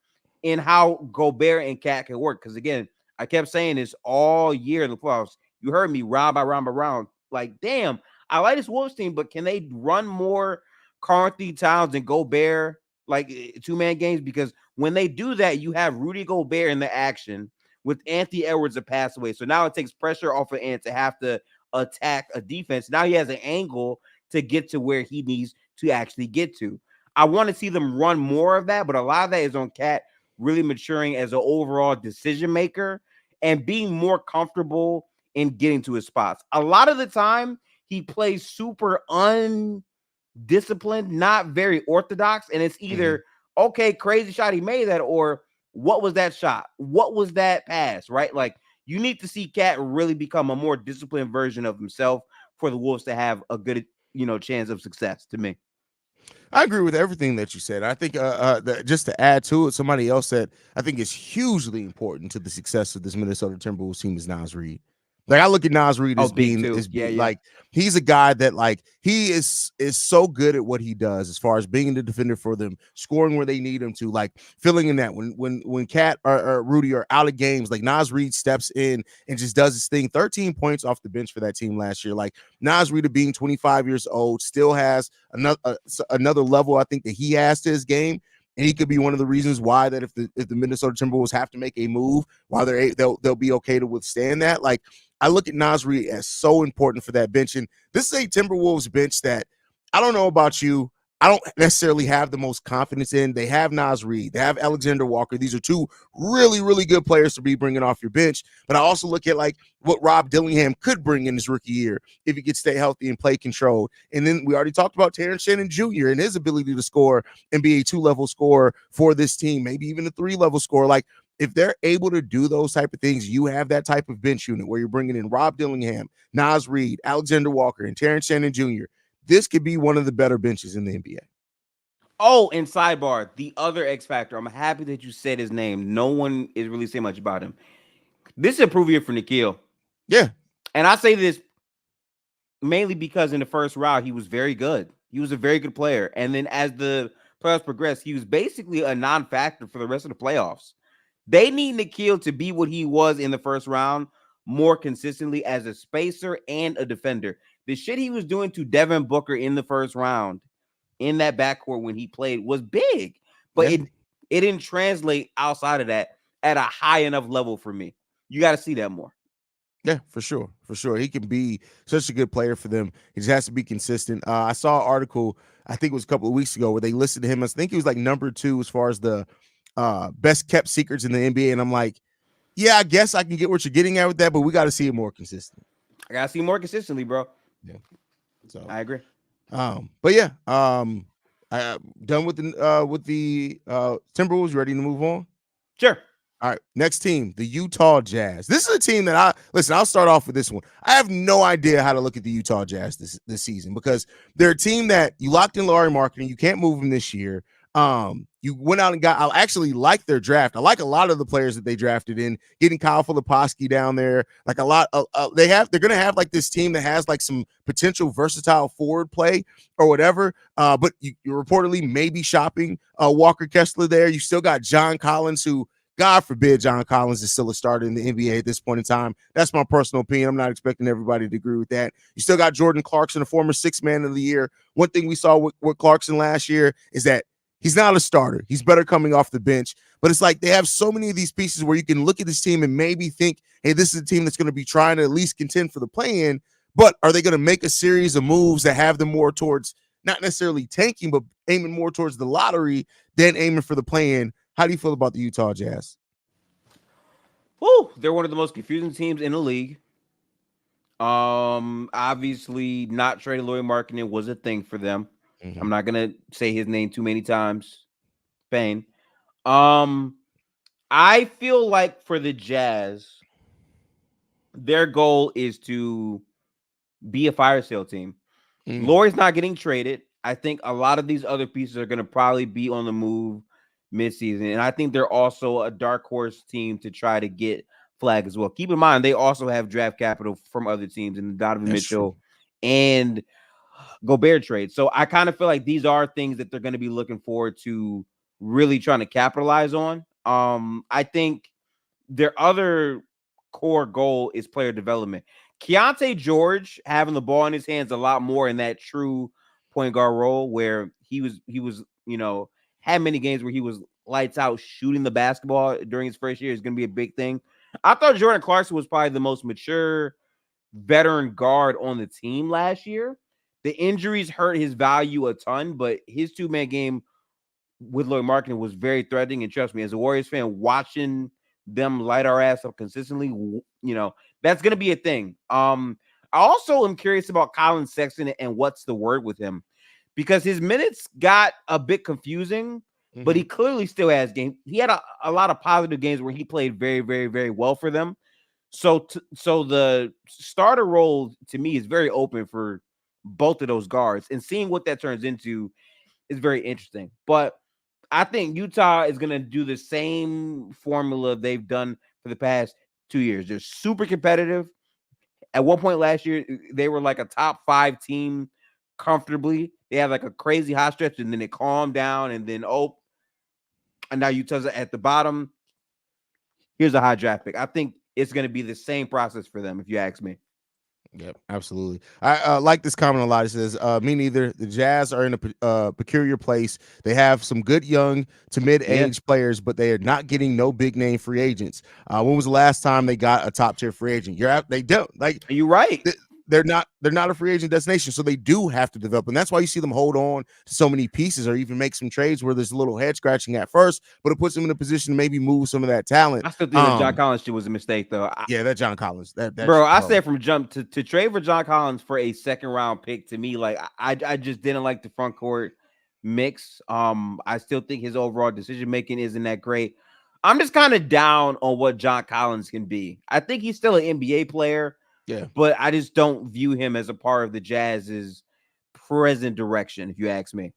Speaker 2: in how Gobert and Cat can work. Because again, I kept saying this all year in the playoffs. You heard me round by round by round. Like, damn, I like this Wolves team, but can they run more Karl-Anthony Towns and Gobert like 2-man games? Because when they do that, you have Rudy Gobert in the action with Anthony Edwards a pass away. So now it takes pressure off of Ant to have to attack a defense. Now he has an angle to get to where he needs to actually get to. I want to see them run more of that, but a lot of that is on Cat really maturing as an overall decision maker and being more comfortable in getting to his spots. A lot of the time, he plays super undisciplined, not very orthodox, and it's
Speaker 1: Mhm.
Speaker 2: either okay, crazy shot, he made that, or what was that shot? What was that pass? Right? Like you need to see Cat really become a more disciplined version of himself for the Wolves to have a good, chance of success. To me,
Speaker 1: I agree with everything that you said. I think just to add to it, somebody else said I think is hugely important to the success of this Minnesota Timberwolves team is Nas Reed. Like I look at Nas Reed
Speaker 2: oh,
Speaker 1: as
Speaker 2: big
Speaker 1: being
Speaker 2: too. Yeah, yeah.
Speaker 1: like he's a guy that like he is so good at what he does as far as being the defender for them, scoring where they need him to, like filling in that when Cat or Rudy are out of games, like Nas Reed steps in and just does his thing. 13 points off the bench for that team last year. Like Nas Reed being 25 years old still has another level I think that he has to his game. And he could be one of the reasons why that if the Minnesota Timberwolves have to make a move, while they'll be okay to withstand that. Like I look at Nas Reed as so important for that bench. And this is a Timberwolves bench that I don't know about you. I don't necessarily have the most confidence in. They have Nas Reed. They have Alexander Walker. These are two really, really good players to be bringing off your bench. But I also look at like what Rob Dillingham could bring in his rookie year if he could stay healthy and play controlled. And then we already talked about Terrence Shannon Jr. and his ability to score and be a 2-level scorer for this team, maybe even a 3-level scorer. Like if they're able to do those type of things, you have that type of bench unit where you're bringing in Rob Dillingham, Nas Reed, Alexander Walker, and Terrence Shannon Jr. This could be one of the better benches in the NBA.
Speaker 2: Oh, and sidebar, the other X factor. I'm happy that you said his name. No one is really saying much about him. This is a prove year for Nikhil,
Speaker 1: Yeah.
Speaker 2: and I say this mainly because in the first round he was very good. He was a very good player, and then as the playoffs progressed, he was basically a non-factor for the rest of the playoffs. They need Nikhil to be what he was in the first round more consistently as a spacer and a defender. The shit he was doing to Devin Booker in the first round in that backcourt when he played was big, but
Speaker 1: Yeah.
Speaker 2: it didn't translate outside of that at a high enough level for me. You got to see that more.
Speaker 1: Yeah, for sure. For sure. He can be such a good player for them. He just has to be consistent. I saw an article, I think it was a couple of weeks ago, where they listed him as I think he was like number 2 as far as the best kept secrets in the NBA. And I'm like, yeah, I guess I can get what you're getting at with that, but we got to see it more consistent.
Speaker 2: I got to see more consistently, bro.
Speaker 1: Yeah. So
Speaker 2: I agree.
Speaker 1: but yeah, I done with the Timberwolves. You ready to move on?
Speaker 2: Sure.
Speaker 1: All right, next team, the Utah Jazz. This is a team that I'll start off with this one. I have no idea how to look at the Utah Jazz this season because they're a team that you locked in Larry Marketing. You can't move them this year. You went out and got. I actually like their draft. I like a lot of the players that they drafted in. Getting Kyle Filipowski down there, like a lot. They're gonna have like this team that has like some potential versatile forward play or whatever. But you're reportedly maybe shopping Walker Kessler there. You still got John Collins, who God forbid John Collins is still a starter in the NBA at this point in time. That's my personal opinion. I'm not expecting everybody to agree with that. You still got Jordan Clarkson, a former sixth man of the year. One thing we saw with Clarkson last year is that he's not a starter. He's better coming off the bench. But it's like they have so many of these pieces where you can look at this team and maybe think, hey, this is a team that's going to be trying to at least contend for the play-in. But are they going to make a series of moves that have them more towards not necessarily tanking, but aiming more towards the lottery than aiming for the play-in? How do you feel about the Utah Jazz?
Speaker 2: They're one of the most confusing teams in the league. Obviously, not trading Lauri Markkanen was a thing for them.
Speaker 1: Mm-hmm.
Speaker 2: I'm not gonna say his name too many times. Pain. I feel like for the Jazz, their goal is to be a fire sale team. Lauri's not getting traded. I think a lot of these other pieces are going to probably be on the move midseason. And I think they're also a dark horse team to try to get flag as well. Keep in mind, they also have draft capital from other teams in the Donovan Mitchell and Gobert trade. So I kind of feel like these are things that they're going to be looking forward to really trying to capitalize on. I think their other core goal is player development. Keontae George having the ball in his hands a lot more in that true point guard role where he was, had many games where he was lights out shooting the basketball during his first year is going to be a big thing. I thought Jordan Clarkson was probably the most mature veteran guard on the team last year. The injuries hurt his value a ton, but his two-man game with Lauri Markkanen was very threatening. And trust me, as a Warriors fan, watching them light our ass up consistently, that's going to be a thing. I also am curious about Colin Sexton and what's the word with him, because his minutes got a bit confusing, but he clearly still has game. He had a lot of positive games where he played very, very, very well for them. So the starter role to me is very open for both of those guards, and seeing what that turns into is very interesting. But I think Utah is going to do the same formula they've done for the past 2 years. They're super competitive. At one point last year, they were like a top 5 team comfortably. They had like a crazy hot stretch, and then it calmed down, and then and now Utah's at the bottom. Here's a high draft pick. I think it's going to be the same process for them, if you ask me.
Speaker 1: Yep, absolutely. I like this comment a lot. It says, me neither. The Jazz are in a peculiar place. They have some good young to mid-age players, but they are not getting no big-name free agents. When was the last time they got a top-tier free agent? They don't. Like,
Speaker 2: you're right.
Speaker 1: They're not a free agent destination, so they do have to develop, and that's why you see them hold on to so many pieces, or even make some trades where there's a little head scratching at first, but it puts them in a position to maybe move some of that talent.
Speaker 2: I still think the John Collins shit was a mistake, though.
Speaker 1: That John Collins,
Speaker 2: bro. I said from jump to trade for John Collins for a second round pick. To me, like I just didn't like the front court mix. I still think his overall decision making isn't that great. I'm just kind of down on what John Collins can be. I think he's still an NBA player.
Speaker 1: Yeah,
Speaker 2: but I just don't view him as a part of the Jazz's present direction, if you ask me.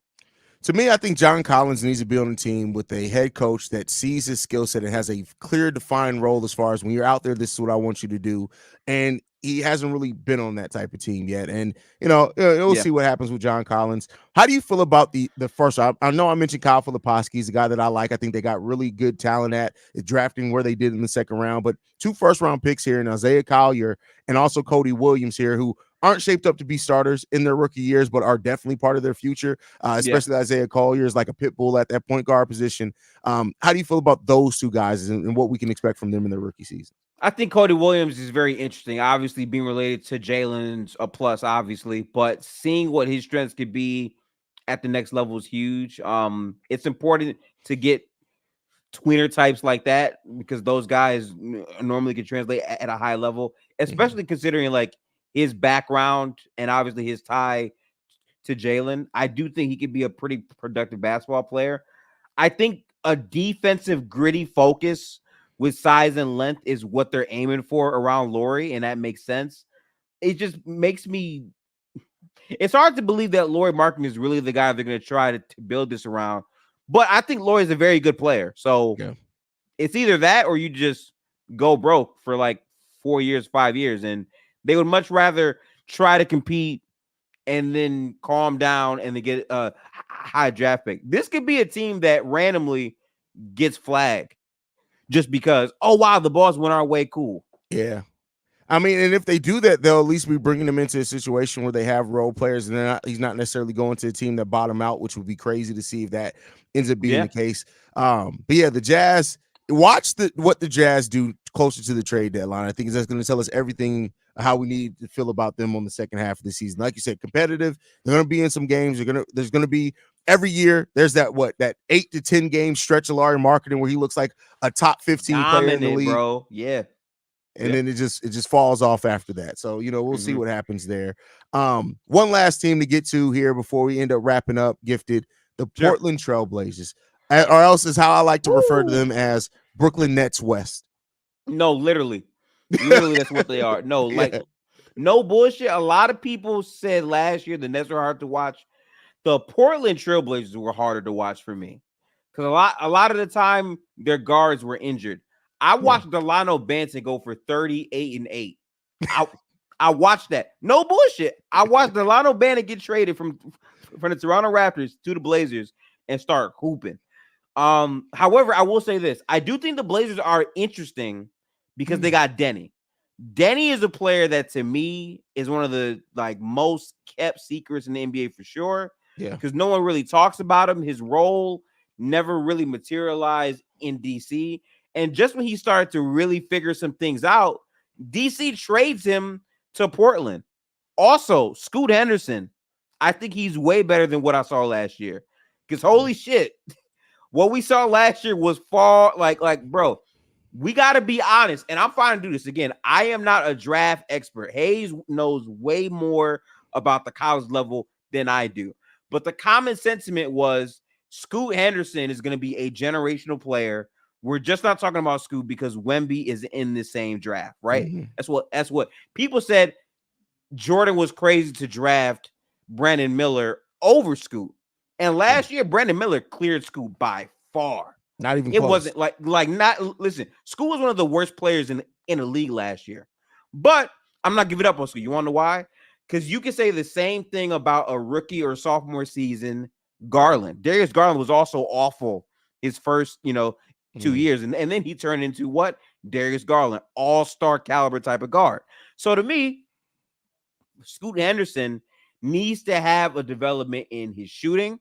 Speaker 1: To me, I think John Collins needs to be on a team with a head coach that sees his skill set and has a clear, defined role as far as when you're out there, this is what I want you to do. And he hasn't really been on that type of team yet. And, we'll see what happens with John Collins. How do you feel about the first? I know I mentioned Kyle Filipowski. He's a guy that I like. I think they got really good talent at drafting where they did in the second round. But 2 first-round picks here in Isaiah Collier and also Cody Williams here, who aren't shaped up to be starters in their rookie years, but are definitely part of their future, especially Isaiah Collier is like a pit bull at that point guard position. How do you feel about those 2 guys and what we can expect from them in their rookie season?
Speaker 2: I think Cody Williams is very interesting. Obviously, being related to Jalen's a plus, obviously, but seeing what his strengths could be at the next level is huge. It's important to get tweener types like that because those guys normally can translate at a high level, especially considering like his background and obviously his tie to Jalen. I do think he could be a pretty productive basketball player. I think a defensive gritty focus with size and length is what they're aiming for around Lauri, and that makes sense. It just makes me it's hard to believe that Lauri Markkanen is really the guy they're going to try to build this around. But I think Lauri is a very good player. So
Speaker 1: Yeah.
Speaker 2: it's either that or you just go broke for like 4 years, 5 years. And they would much rather try to compete and then calm down and they get a high draft pick. This could be a team that randomly gets flagged just because, oh, wow, the balls went our way. Cool.
Speaker 1: Yeah. I mean, and if they do that, they'll at least be bringing them into a situation where they have role players, and he's not necessarily going to a team that bottom out, which would be crazy to see if that ends up being
Speaker 2: Yeah.
Speaker 1: the case. But yeah, the Jazz. Watch what the Jazz do closer to the trade deadline. I think that's going to tell us everything how we need to feel about them on the second half of the season. Like you said, competitive. They're going to be in some games. There's going to be every year. There's that 8 to 10 game stretch of Larry Marketing where he looks like a top 15 player in the league,
Speaker 2: bro. Yeah.
Speaker 1: And then it just falls off after that. So, we'll see what happens there. One last team to get to here before we end up wrapping up, Gifted, the Portland Trailblazers, or else is how I like to refer to them as Brooklyn Nets West.
Speaker 2: No, literally that's what they are. No, like no bullshit. A lot of people said last year the Nets were hard to watch. The Portland Trailblazers were harder to watch for me because a lot of the time their guards were injured. I watched Delano Banton go for 38 and 8. I watched that. No bullshit. I watched Delano Banton get traded from the Toronto Raptors to the Blazers and start hooping. However, I will say this. I do think the Blazers are interesting because they got Denny. Denny is a player that to me is one of the most kept secrets in the NBA for sure.
Speaker 1: Yeah.
Speaker 2: Because no one really talks about him. His role never really materialized in DC. And just when he started to really figure some things out, DC trades him to Portland. Also, Scoot Henderson, I think he's way better than what I saw last year. Because holy shit, what we saw last year was far bro, we got to be honest. And I'm fine to do this again. I am not a draft expert. Hayes knows way more about the college level than I do. But the common sentiment was Scoot Henderson is going to be a generational player. We're just not talking about Scoot because Wemby is in the same draft, right?
Speaker 1: Mm-hmm.
Speaker 2: That's what people said. Jordan was crazy to draft Brandon Miller over Scoot. And last year, Brandon Miller cleared Scoot by far.
Speaker 1: Not even
Speaker 2: it
Speaker 1: close.
Speaker 2: Wasn't not listen. Scoot was one of the worst players in the league last year. But I'm not giving up on Scoot. You want to know why? Because you can say the same thing about a rookie or sophomore season. Garland. Darius Garland was also awful his first, 2 years. And then he turned into what? Darius Garland, all-star caliber type of guard. So to me, Scoot Henderson needs to have a development in his shooting.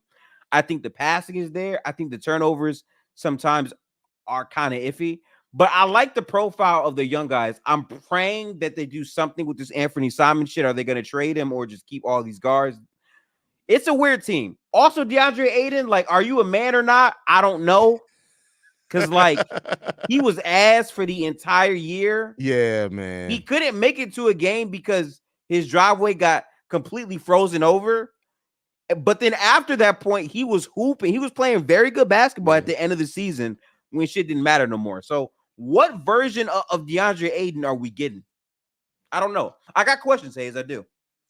Speaker 2: I think the passing is there. I think the turnovers sometimes are kind of iffy. But I like the profile of the young guys. I'm praying that they do something with this Anthony Simons shit. Are they going to trade him or just keep all these guards? It's a weird team. Also, DeAndre Ayton, are you a man or not? I don't know. Because, he was ass for the entire year.
Speaker 1: Yeah, man.
Speaker 2: He couldn't make it to a game because his driveway got completely frozen over. But then after that point, he was hooping. He was playing very good basketball at the end of the season when shit didn't matter no more. So what version of DeAndre Ayton are we getting? I don't know. I got questions, Hayes. I do.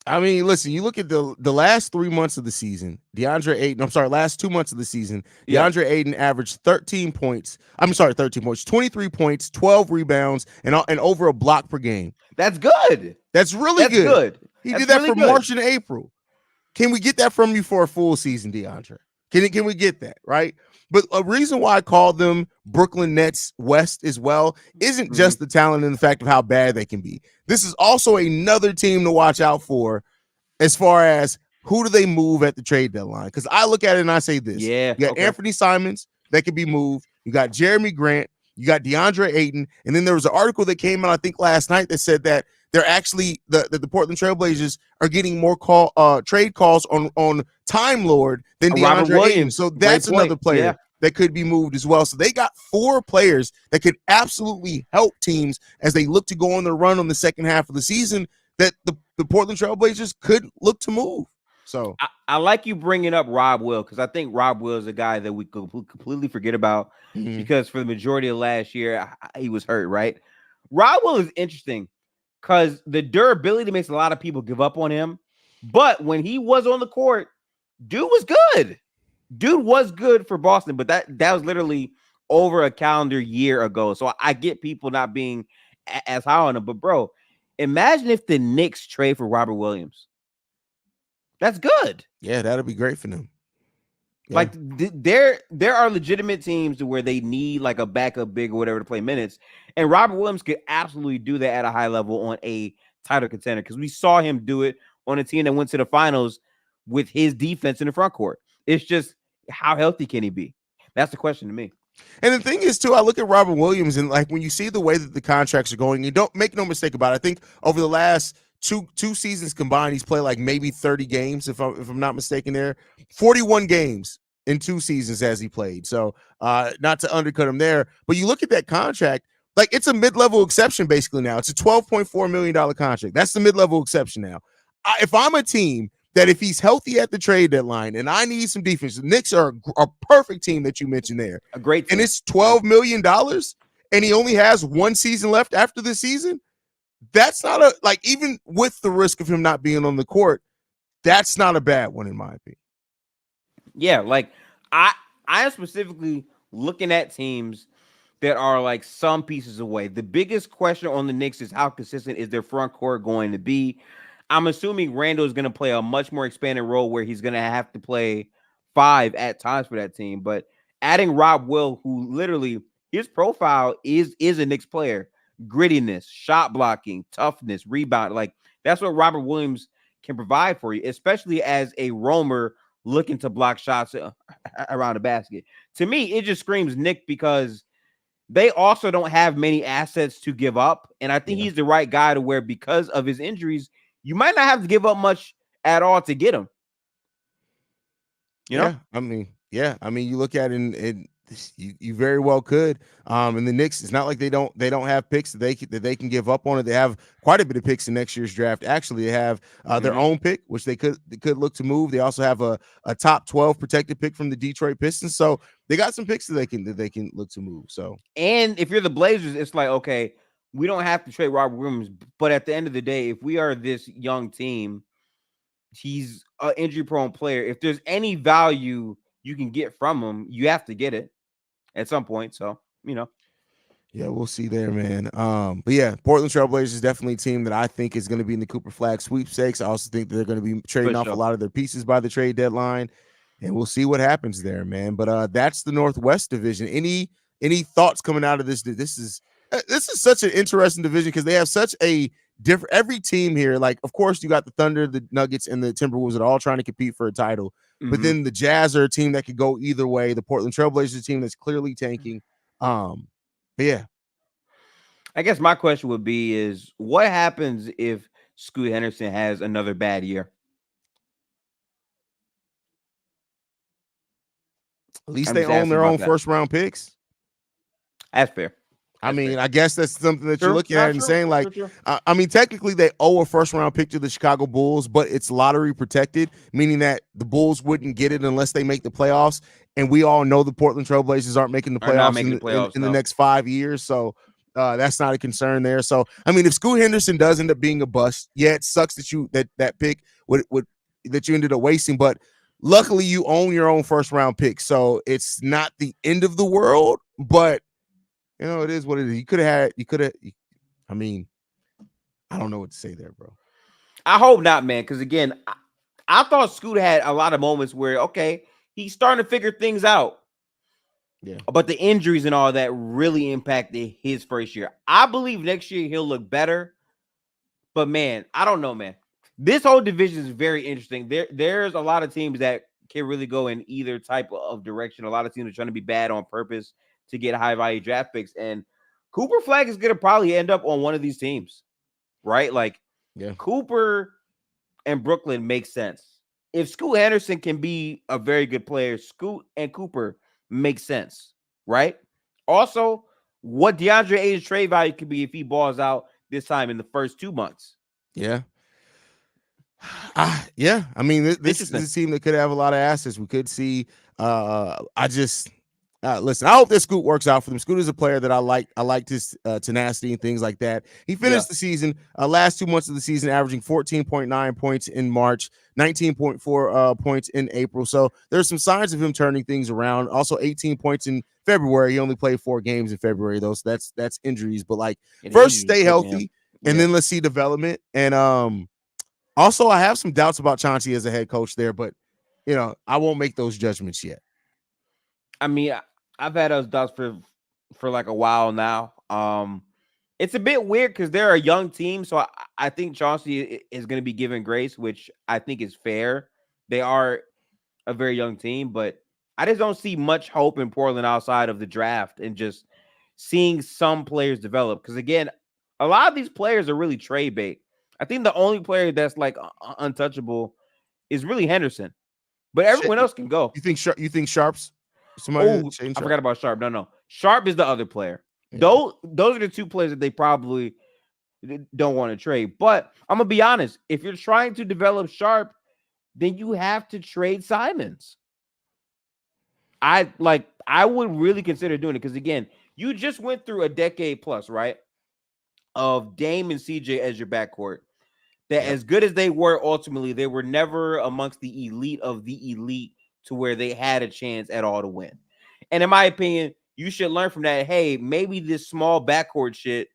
Speaker 1: I mean, listen, you look at the last 3 months of the season, last 2 months of the season, DeAndre Ayton averaged 13 points. 23 points, 12 rebounds, and over a block per game.
Speaker 2: That's good.
Speaker 1: That's really good. He did that
Speaker 2: really
Speaker 1: for March and April. Can we get that from you for a full season, DeAndre? Can we get that, right? But a reason why I call them Brooklyn Nets West as well isn't just the talent and the fact of how bad they can be. This is also another team to watch out for as far as who do they move at the trade deadline. Because I look at it and I say this. You got Anthony Simons that could be moved. You got Jeremy Grant. You got DeAndre Ayton. And then there was an article that came out, I think, last night that said that they're actually the Portland Trailblazers are getting more trade calls on Time Lord than DeAndre Ayton. So that's another player that could be moved as well. So they got 4 players that could absolutely help teams as they look to go on their run on the second half of the season that the Portland Trailblazers could look to move. So
Speaker 2: I like you bringing up Rob Will because I think Rob Will is a guy that we completely forget about because for the majority of last year, he was hurt, right? Rob Will is interesting because the durability makes a lot of people give up on him. But when he was on the court, dude was good. Dude was good for Boston, but that was literally over a calendar year ago. So I get people not being as high on him. But bro, imagine if the Knicks trade for Robert Williams. That's good.
Speaker 1: Yeah, that'll be great for them. Yeah.
Speaker 2: Like there are legitimate teams to where they need like a backup big or whatever to play minutes, and Robert Williams could absolutely do that at a high level on a title contender because we saw him do it on a team that went to the finals with his defense in the front court. It's just how healthy can he be? That's the question to me.
Speaker 1: And the thing is, too, I look at Robert Williams and like when you see the way that the contracts are going, you don't make no mistake about it. I think over the last two seasons combined, he's played like maybe 30 games, if I'm not mistaken. There, 41 games in 2 seasons has he played. So not to undercut him there, but you look at that contract, like it's a mid-level exception basically now. It's a $12.4 million contract. That's the mid-level exception now. If I'm a team that if he's healthy at the trade deadline and I need some defense, the Knicks are a perfect team that you mentioned there.
Speaker 2: A great team.
Speaker 1: And it's $12 million and he only has 1 season left after the season. That's not a, like, even with the risk of him not being on the court, that's not a bad one in my opinion.
Speaker 2: Yeah, like I am specifically looking at teams that are like some pieces away. The biggest question on the Knicks is how consistent is their front court going to be? I'm assuming Randall is going to play a much more expanded role where he's going to have to play 5 at times for that team. But adding Rob Will, who literally his profile is a Knicks player, grittiness, shot blocking, toughness, rebound, like that's what Robert Williams can provide for you, especially as a roamer looking to block shots around the basket. To me, it just screams Nick because they also don't have many assets to give up. And I think he's the right guy to where because of his injuries, you might not have to give up much at all to get him. You know?
Speaker 1: I mean, you look at it and you very well could. And the Knicks, it's not like they don't have picks that they can give up on it. They have quite a bit of picks in next year's draft. Actually, they have their own pick, which they could look to move. They also have a top 12 protected pick from the Detroit Pistons. So they got some picks that they can look to move. So,
Speaker 2: and if you're the Blazers, it's like, okay, we don't have to trade Robert Williams, but at the end of the day, if we are this young team, he's an injury-prone player. If there's any value you can get from him, you have to get it at some point. So, you know.
Speaker 1: Yeah, we'll see there, man. But yeah, Portland Trailblazers is definitely a team that I think is going to be in the Cooper Flag sweepstakes. I also think that they're going to be trading off a lot of their pieces by the trade deadline, and we'll see what happens there, man. But that's the Northwest Division. Any thoughts coming out of this? This is such an interesting division because they have such a different. Every team here, like of course you got the Thunder, the Nuggets, and the Timberwolves that are all trying to compete for a title. But then the Jazz are a team that could go either way. The Portland Trailblazers team that's clearly tanking. But yeah,
Speaker 2: I guess my question would be is what happens if Scoot Henderson has another bad year?
Speaker 1: At least they own their own first round picks.
Speaker 2: That's fair.
Speaker 1: I mean, I guess that's something that you're looking at and saying, like, I mean, technically they owe a first round pick to the Chicago Bulls, but it's lottery protected, meaning that the Bulls wouldn't get it unless they make the playoffs. And we all know the Portland Trailblazers aren't making the playoffs in the next 5 years. So that's not a concern there. So, I mean, if Scoot Henderson does end up being a bust, yeah, it sucks that that pick would that you ended up wasting, but luckily you own your own first round pick. So it's not the end of the world, but you know, it is what it is. I mean, I don't know what to say there, bro.
Speaker 2: I hope not, man. Because again, I thought Scoot had a lot of moments where, okay, he's starting to figure things out.
Speaker 1: Yeah.
Speaker 2: But the injuries and all that really impacted his first year. I believe next year he'll look better. But man, I don't know, man. This whole division is very interesting. There's a lot of teams that can really go in either type of direction. A lot of teams are trying to be bad on purpose to get high value draft picks, and Cooper Flag is going to probably end up on one of these teams, right? Like, Cooper and Brooklyn makes sense. If Scoot Henderson can be a very good player, Scoot and Cooper makes sense, right? Also, what DeAndre Ayton's trade value could be if he balls out this time in the first 2 months.
Speaker 1: Yeah. Yeah. I mean, this is a team that could have a lot of assets. We could see. Listen, I hope that Scoot works out for them. Scoot is a player that I like. I liked his tenacity and things like that. He
Speaker 2: Yeah,
Speaker 1: finished the season, last 2 months of the season, averaging 14.9 points in March, 19.4 points in April. So there's some signs of him turning things around. Also, 18 points in February. He only played 4 games in February, though. So that's injuries. But like,
Speaker 2: and the
Speaker 1: first
Speaker 2: injuries are
Speaker 1: stay
Speaker 2: cooking him.
Speaker 1: healthy, and
Speaker 2: Yeah,
Speaker 1: then let's see development. And also, I have some doubts about Chauncey as a head coach there, but I won't make those judgments yet.
Speaker 2: I mean, I've had those doubts for like a while now. It's a bit weird because they're a young team, so I think Chauncey is going to be given grace, which I think is fair. They are a very young team, but I just don't see much hope in Portland outside of the draft and just seeing some players develop. Because again, a lot of these players are really trade bait. I think the only player that's like untouchable is really Henderson, but everyone else can go.
Speaker 1: You think Sharp's somebody
Speaker 2: Oh,
Speaker 1: Shane
Speaker 2: I
Speaker 1: Sharp?
Speaker 2: forgot about Sharp. No. Sharp is the other player.
Speaker 1: Yeah.
Speaker 2: Those are the two players that they probably don't want to trade. But I'm gonna be honest, if you're trying to develop Sharp, then you have to trade Simmons. I would really consider doing it because again, you just went through a decade plus, right? Of Dame and CJ as your backcourt. That
Speaker 1: Yep.
Speaker 2: as good as they were ultimately, they were never amongst the elite of the elite to where they had a chance at all to win. And in my opinion, you should learn from that. Hey, maybe this small backcourt shit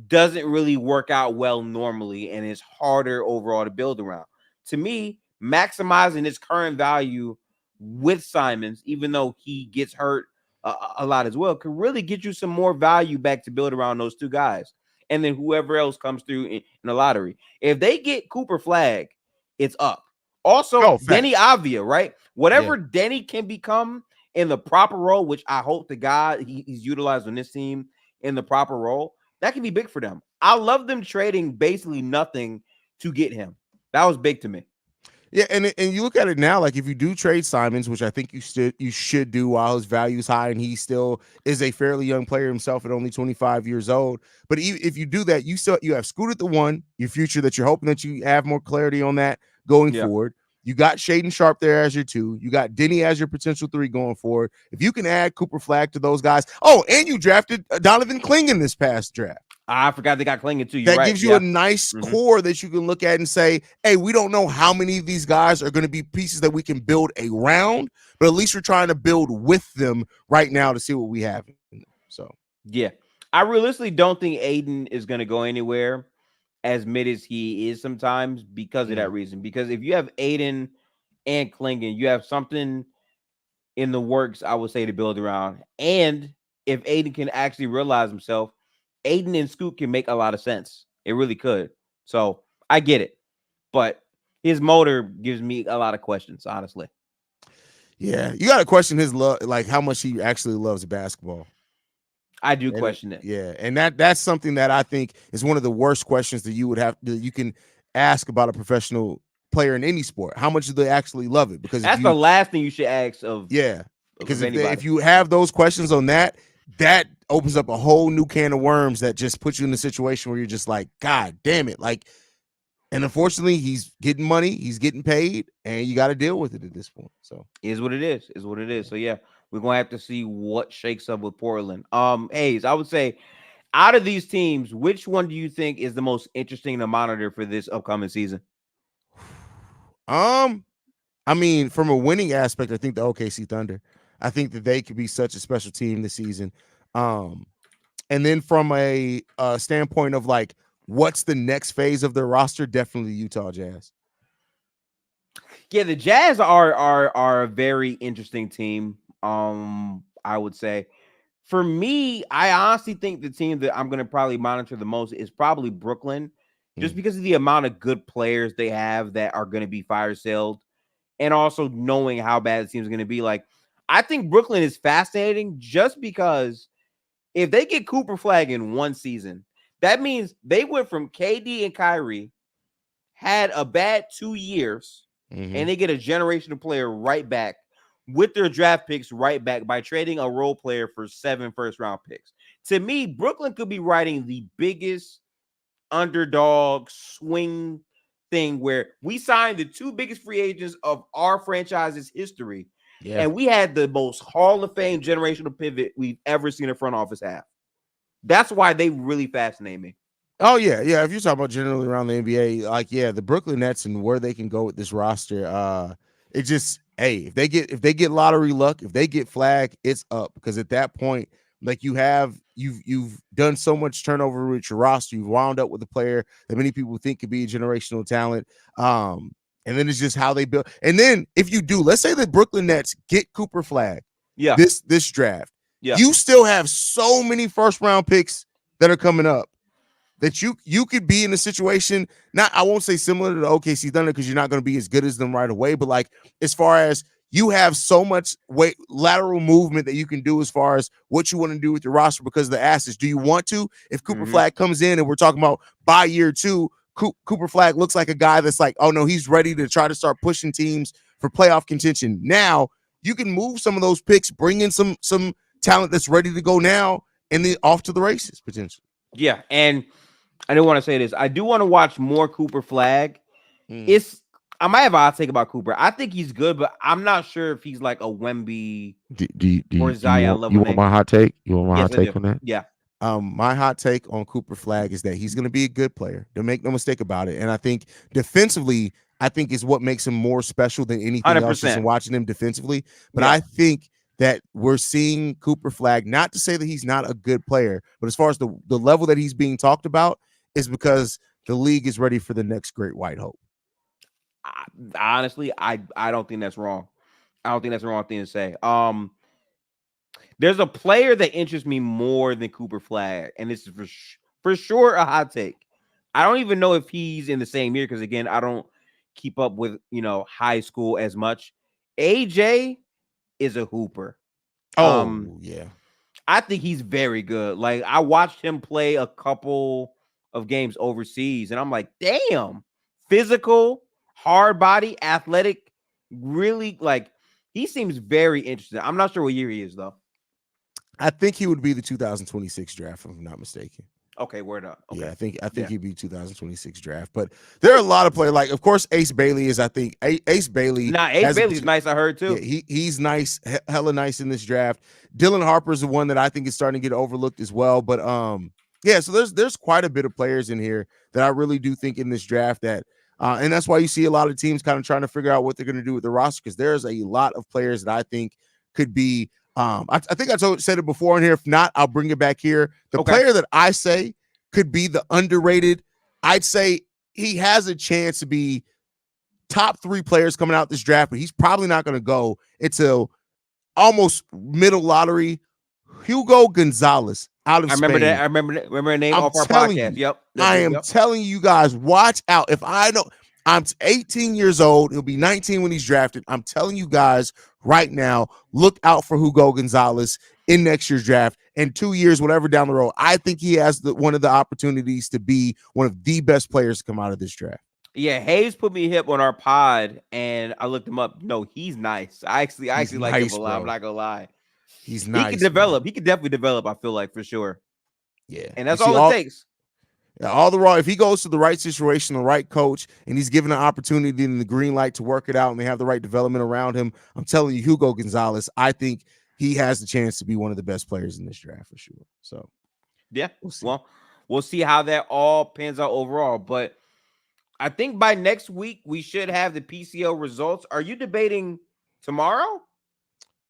Speaker 2: doesn't really work out well normally and is harder overall to build around. To me, maximizing his current value with Simmons, even though he gets hurt a lot as well, could really get you some more value back to build around those two guys. And then whoever else comes through in the lottery. If they get Cooper Flag, it's up. Also,
Speaker 1: Oh,
Speaker 2: Denny
Speaker 1: facts.
Speaker 2: Avia, right?
Speaker 1: Yeah.
Speaker 2: Whatever Denny can become in the proper role, which I hope to God he's utilized on this team in the proper role, that can be big for them. I love them trading basically nothing to get him. That was big to me.
Speaker 1: Yeah, and you look at it now, like if you do trade Simons, which I think you should do while his value is high, and he still is a fairly young player himself at only 25 years old. But if you do that, you have Scoot at the one, your future that you're hoping that you have more clarity on that going
Speaker 2: Yeah.
Speaker 1: forward. You got Shaden Sharp there as your two. You got Denny as your potential three going forward. If you can add Cooper Flag to those guys, and you drafted Donovan Clingan this past draft.
Speaker 2: I forgot they got clinging too. You're
Speaker 1: That
Speaker 2: right.
Speaker 1: gives you a
Speaker 2: Yeah.
Speaker 1: nice
Speaker 2: Mm-hmm.
Speaker 1: core that you can look at and say, hey, we don't know how many of these guys are going to be pieces that we can build around, but at least we're trying to build with them right now to see what we have in them. So,
Speaker 2: Yeah. I realistically don't think Aiden is going to go anywhere as mid as he is sometimes because of that reason. Because if you have Aiden and Klingon, you have something in the works, I would say, to build around. And if Aiden can actually realize himself, Aiden and Scoot can make a lot of sense. It really could. So I get it. But his motor gives me a lot of questions, honestly.
Speaker 1: yeah, you got to question his love, like how much he actually loves basketball.
Speaker 2: I do
Speaker 1: And
Speaker 2: question it.
Speaker 1: yeah, and that's something that I think is one of the worst questions that you can ask about a professional player in any sport. How much do they actually love it? Because if
Speaker 2: That's the
Speaker 1: you
Speaker 2: last thing you should ask
Speaker 1: Yeah, because if
Speaker 2: anybody.
Speaker 1: you have those questions on that, that opens up a whole new can of worms that just puts you in a situation where you're just like, God damn it. Like, and unfortunately, he's getting money, he's getting paid, and you got to deal with it at this point. So
Speaker 2: Is what it is. Is what it is. So yeah, we're gonna have to see what shakes up with Portland. Hayes, I would say out of these teams, which one do you think is the most interesting to monitor for this upcoming season?
Speaker 1: um I mean, from a winning aspect, I think the OKC Thunder. I think that they could be such a special team this season. Um, and then from a standpoint of like what's the next phase of their roster, definitely Utah Jazz.
Speaker 2: Yeah, the Jazz are a very interesting team. I would say for me, I honestly think the team that I'm gonna probably monitor the most is probably Brooklyn, just
Speaker 1: Mm.
Speaker 2: because of the amount of good players they have that are gonna be fire sailed, and also knowing how bad the team's gonna be. Like, I think Brooklyn is fascinating just because if they get Cooper Flag in one season, that means they went from KD and Kyrie, had a bad 2 years,
Speaker 1: Mm-hmm.
Speaker 2: and they get a generational player right back with their draft picks right back by trading a role player for 7 first-round picks. To me, Brooklyn could be writing the biggest underdog swing thing where we signed the two biggest free agents of our franchise's history,
Speaker 1: Yeah.
Speaker 2: And we had the most Hall of Fame generational pivot we've ever seen a front office have. That's why they really fascinate me.
Speaker 1: Oh yeah, yeah. If you're talking about generally around the NBA, like the Brooklyn Nets and where they can go with this roster, it just if they get lottery luck, if they get flagged, it's up because at that point, like you've done so much turnover with your roster, you've wound up with a player that many people think could be a generational talent. And then it's just how they build. And then if you do, let's say the Brooklyn Nets get Cooper Flag,
Speaker 2: Yeah,
Speaker 1: this draft,
Speaker 2: yeah.
Speaker 1: you still have so many first round picks that are coming up that you could be in a situation, not I won't say similar to the OKC Thunder because you're not going to be as good as them right away, but like as far as you have so much weight lateral movement that you can do as far as what you want to do with your roster because of the assets. Do you want to? If Cooper Flag comes in and we're talking about by year 2, Cooper Flag looks like a guy that's like, oh no, he's ready to try to start pushing teams for playoff contention. Now you can move some of those picks, bring in some talent that's ready to go now, and then off to the races potentially.
Speaker 2: Yeah, and I do want to say this. I do want to watch more Cooper Flag. I might have a hot take about Cooper. I think he's good, but I'm not sure if he's like a Wemby or Zion level.
Speaker 1: You want my hot take? You want my
Speaker 2: Yes,
Speaker 1: hot take on that?
Speaker 2: Yeah.
Speaker 1: My hot take on Cooper Flag is that he's going to be a good player. Don't make no mistake about it. And I think defensively, is what makes him more special than anything else. Just in watching him defensively. But I think that we're seeing Cooper Flag, not to say that he's not a good player, but as far as the level that he's being talked about is because the league is ready for the next great white hope.
Speaker 2: Honestly, I don't think that's wrong. I don't think that's the wrong thing to say. There's a player that interests me more than Cooper Flag, and this is for sure a hot take. I don't even know if he's in the same year because again, I don't keep up with high school as much. AJ is a hooper.
Speaker 1: Yeah.
Speaker 2: I think he's very good. Like I watched him play a couple of games overseas, and I'm like, damn, physical, hard body, athletic, really like he seems very interesting. I'm not sure what year he is though.
Speaker 1: I think he would be the 2026 draft, if I'm not mistaken.
Speaker 2: Okay, word up. Okay.
Speaker 1: Yeah, I think he'd be 2026 draft. But there are a lot of players. Like, of course, Ace Bailey is. I think Ace Bailey.
Speaker 2: Ace Bailey's nice. I heard too.
Speaker 1: Yeah, he's nice, hella nice in this draft. Dylan Harper's the one that I think is starting to get overlooked as well. But yeah. So there's quite a bit of players in here that I really do think in this draft that, and that's why you see a lot of teams kind of trying to figure out what they're going to do with the roster because there's a lot of players that I think could be. I think I said it before in here. If not, I'll bring it back here. The player that I say could be the underrated, I'd say he has a chance to be top 3 players coming out this draft, but he's probably not going to go until almost middle lottery. Hugo Gonzalez out of Spain.
Speaker 2: I remember the name off our podcast. Yep.
Speaker 1: I am telling you guys, watch out. If I don't, I'm 18 years old. He'll be 19 when he's drafted. I'm telling you guys right now, look out for Hugo Gonzalez in next year's draft. And 2 years, whatever down the road, I think he has one of the opportunities to be one of the best players to come out of this draft.
Speaker 2: Yeah, Hayes put me hip on our pod, and I looked him up. No, he's nice. I actually like him a lot. I'm not gonna lie.
Speaker 1: He's nice.
Speaker 2: He can develop. Man. He can definitely develop. I feel like for sure.
Speaker 1: Yeah,
Speaker 2: and that's all it takes.
Speaker 1: All the raw. If he goes to the right situation, the right coach, and he's given an opportunity and the green light to work it out, and they have the right development around him, I'm telling you, Hugo Gonzalez, I think he has the chance to be one of the best players in this draft for sure. So,
Speaker 2: yeah, we'll see how that all pans out overall. But I think by next week we should have the PCL results. Are you debating tomorrow?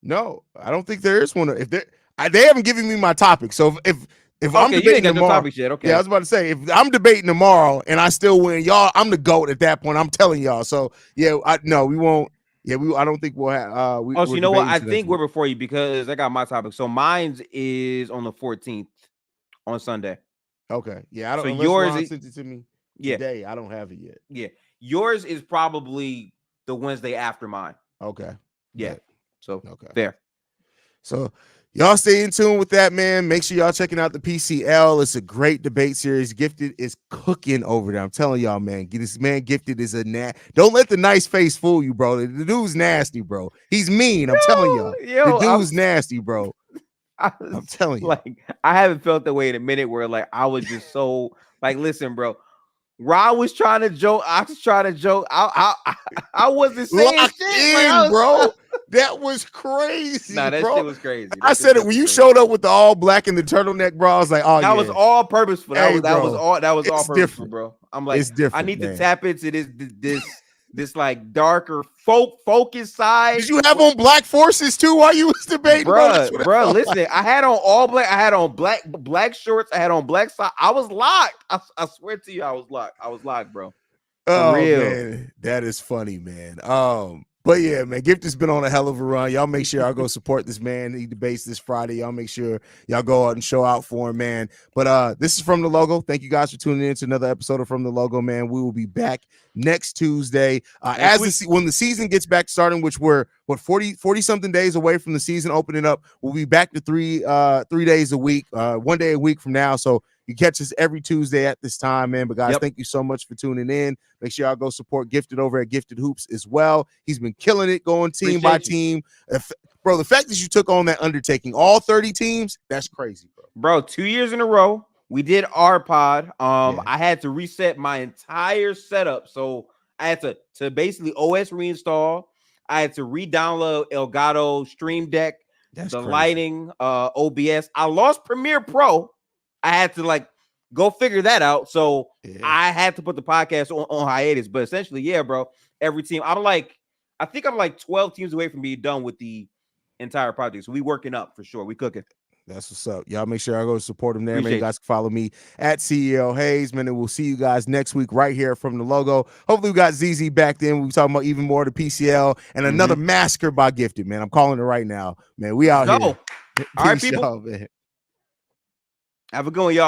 Speaker 1: No, I don't think there is one. If they haven't given me my topic, so if I'm debating tomorrow,
Speaker 2: okay.
Speaker 1: Yeah, I was about to say if I'm debating tomorrow and I still win, y'all, I'm the GOAT at that point. I'm telling y'all. So yeah, we won't. Yeah, I don't think we'll have.
Speaker 2: So you know what? I think we're before you because I got my topic. So mine's is on the 14th on Sunday.
Speaker 1: Okay. Yeah, I don't.
Speaker 2: So yours
Speaker 1: sent it to me today. I don't have it yet.
Speaker 2: Yeah, yours is probably the Wednesday after mine.
Speaker 1: Okay.
Speaker 2: Yeah. So there.
Speaker 1: So y'all stay in tune with that, man. Make sure y'all checking out the PCL. It's a great debate series. Gifted is cooking over there. I'm telling y'all, man. This man Gifted is don't let the nice face fool you, bro. The dude's nasty, bro. He's mean. I'm telling y'all. The dude's nasty, bro. I'm telling you.
Speaker 2: Like, I haven't felt that way in a minute where like I was just so like, listen, bro. Ron was trying to joke. I was trying to joke. I wasn't saying
Speaker 1: Locked
Speaker 2: shit.
Speaker 1: in, bro. That was crazy,
Speaker 2: Nah, that
Speaker 1: bro.
Speaker 2: shit was crazy.
Speaker 1: I said it when you showed up with the all black and the turtleneck, bro. I was like, oh,
Speaker 2: that was all purposeful. That
Speaker 1: Hey,
Speaker 2: was all
Speaker 1: it's
Speaker 2: purposeful,
Speaker 1: different.
Speaker 2: bro. I'm like,
Speaker 1: It's different,
Speaker 2: I need
Speaker 1: man.
Speaker 2: to tap into this like darker focus side.
Speaker 1: Did you have on black forces too while you was debating, bro?
Speaker 2: Bro, listen, I had on all black. I had on black shorts. I had on black socks. I was locked. I swear to you, I was locked, bro.
Speaker 1: Oh
Speaker 2: real.
Speaker 1: man, that is funny, man. But yeah, man, Gift has been on a hell of a run. Y'all make sure y'all go support this man. He debates this Friday. Y'all make sure y'all go out and show out for him, man. But this is From the Logo. Thank you guys for tuning in to another episode of From the Logo, man. We will be back next Tuesday. When the season gets back starting, which we're 40 something days away from the season opening up, we'll be back to 3 days a week, 1 day a week from now. So you catch us every Tuesday at this time, man. But guys, thank you so much for tuning in. Make sure y'all go support Gifted over at Gifted Hoops as well. He's been killing it, going team by team. Bro, the fact that you took on that undertaking, all 30 teams, that's crazy, bro.
Speaker 2: Bro, 2 years in a row, we did our pod. I had to reset my entire setup. So I had to basically OS reinstall. I had to re-download Elgato Stream Deck, lighting, OBS. I lost Premiere Pro. I had to go figure that out. So I had to put the podcast on hiatus. But essentially, yeah, bro. Every team. I think I'm 12 teams away from being done with the entire project. So we working up for sure. We cooking.
Speaker 1: That's what's up. Y'all make sure y'all go support him there, man. You guys can follow me at CEO Hayes, man. And we'll see you guys next week right here From the Logo. Hopefully we got ZZ back then. We'll be talking about even more of the PCL and another massacre by Gifted, man. I'm calling it right now, man. We out here.
Speaker 2: All right, people.
Speaker 1: Man.
Speaker 2: Have a good one, y'all.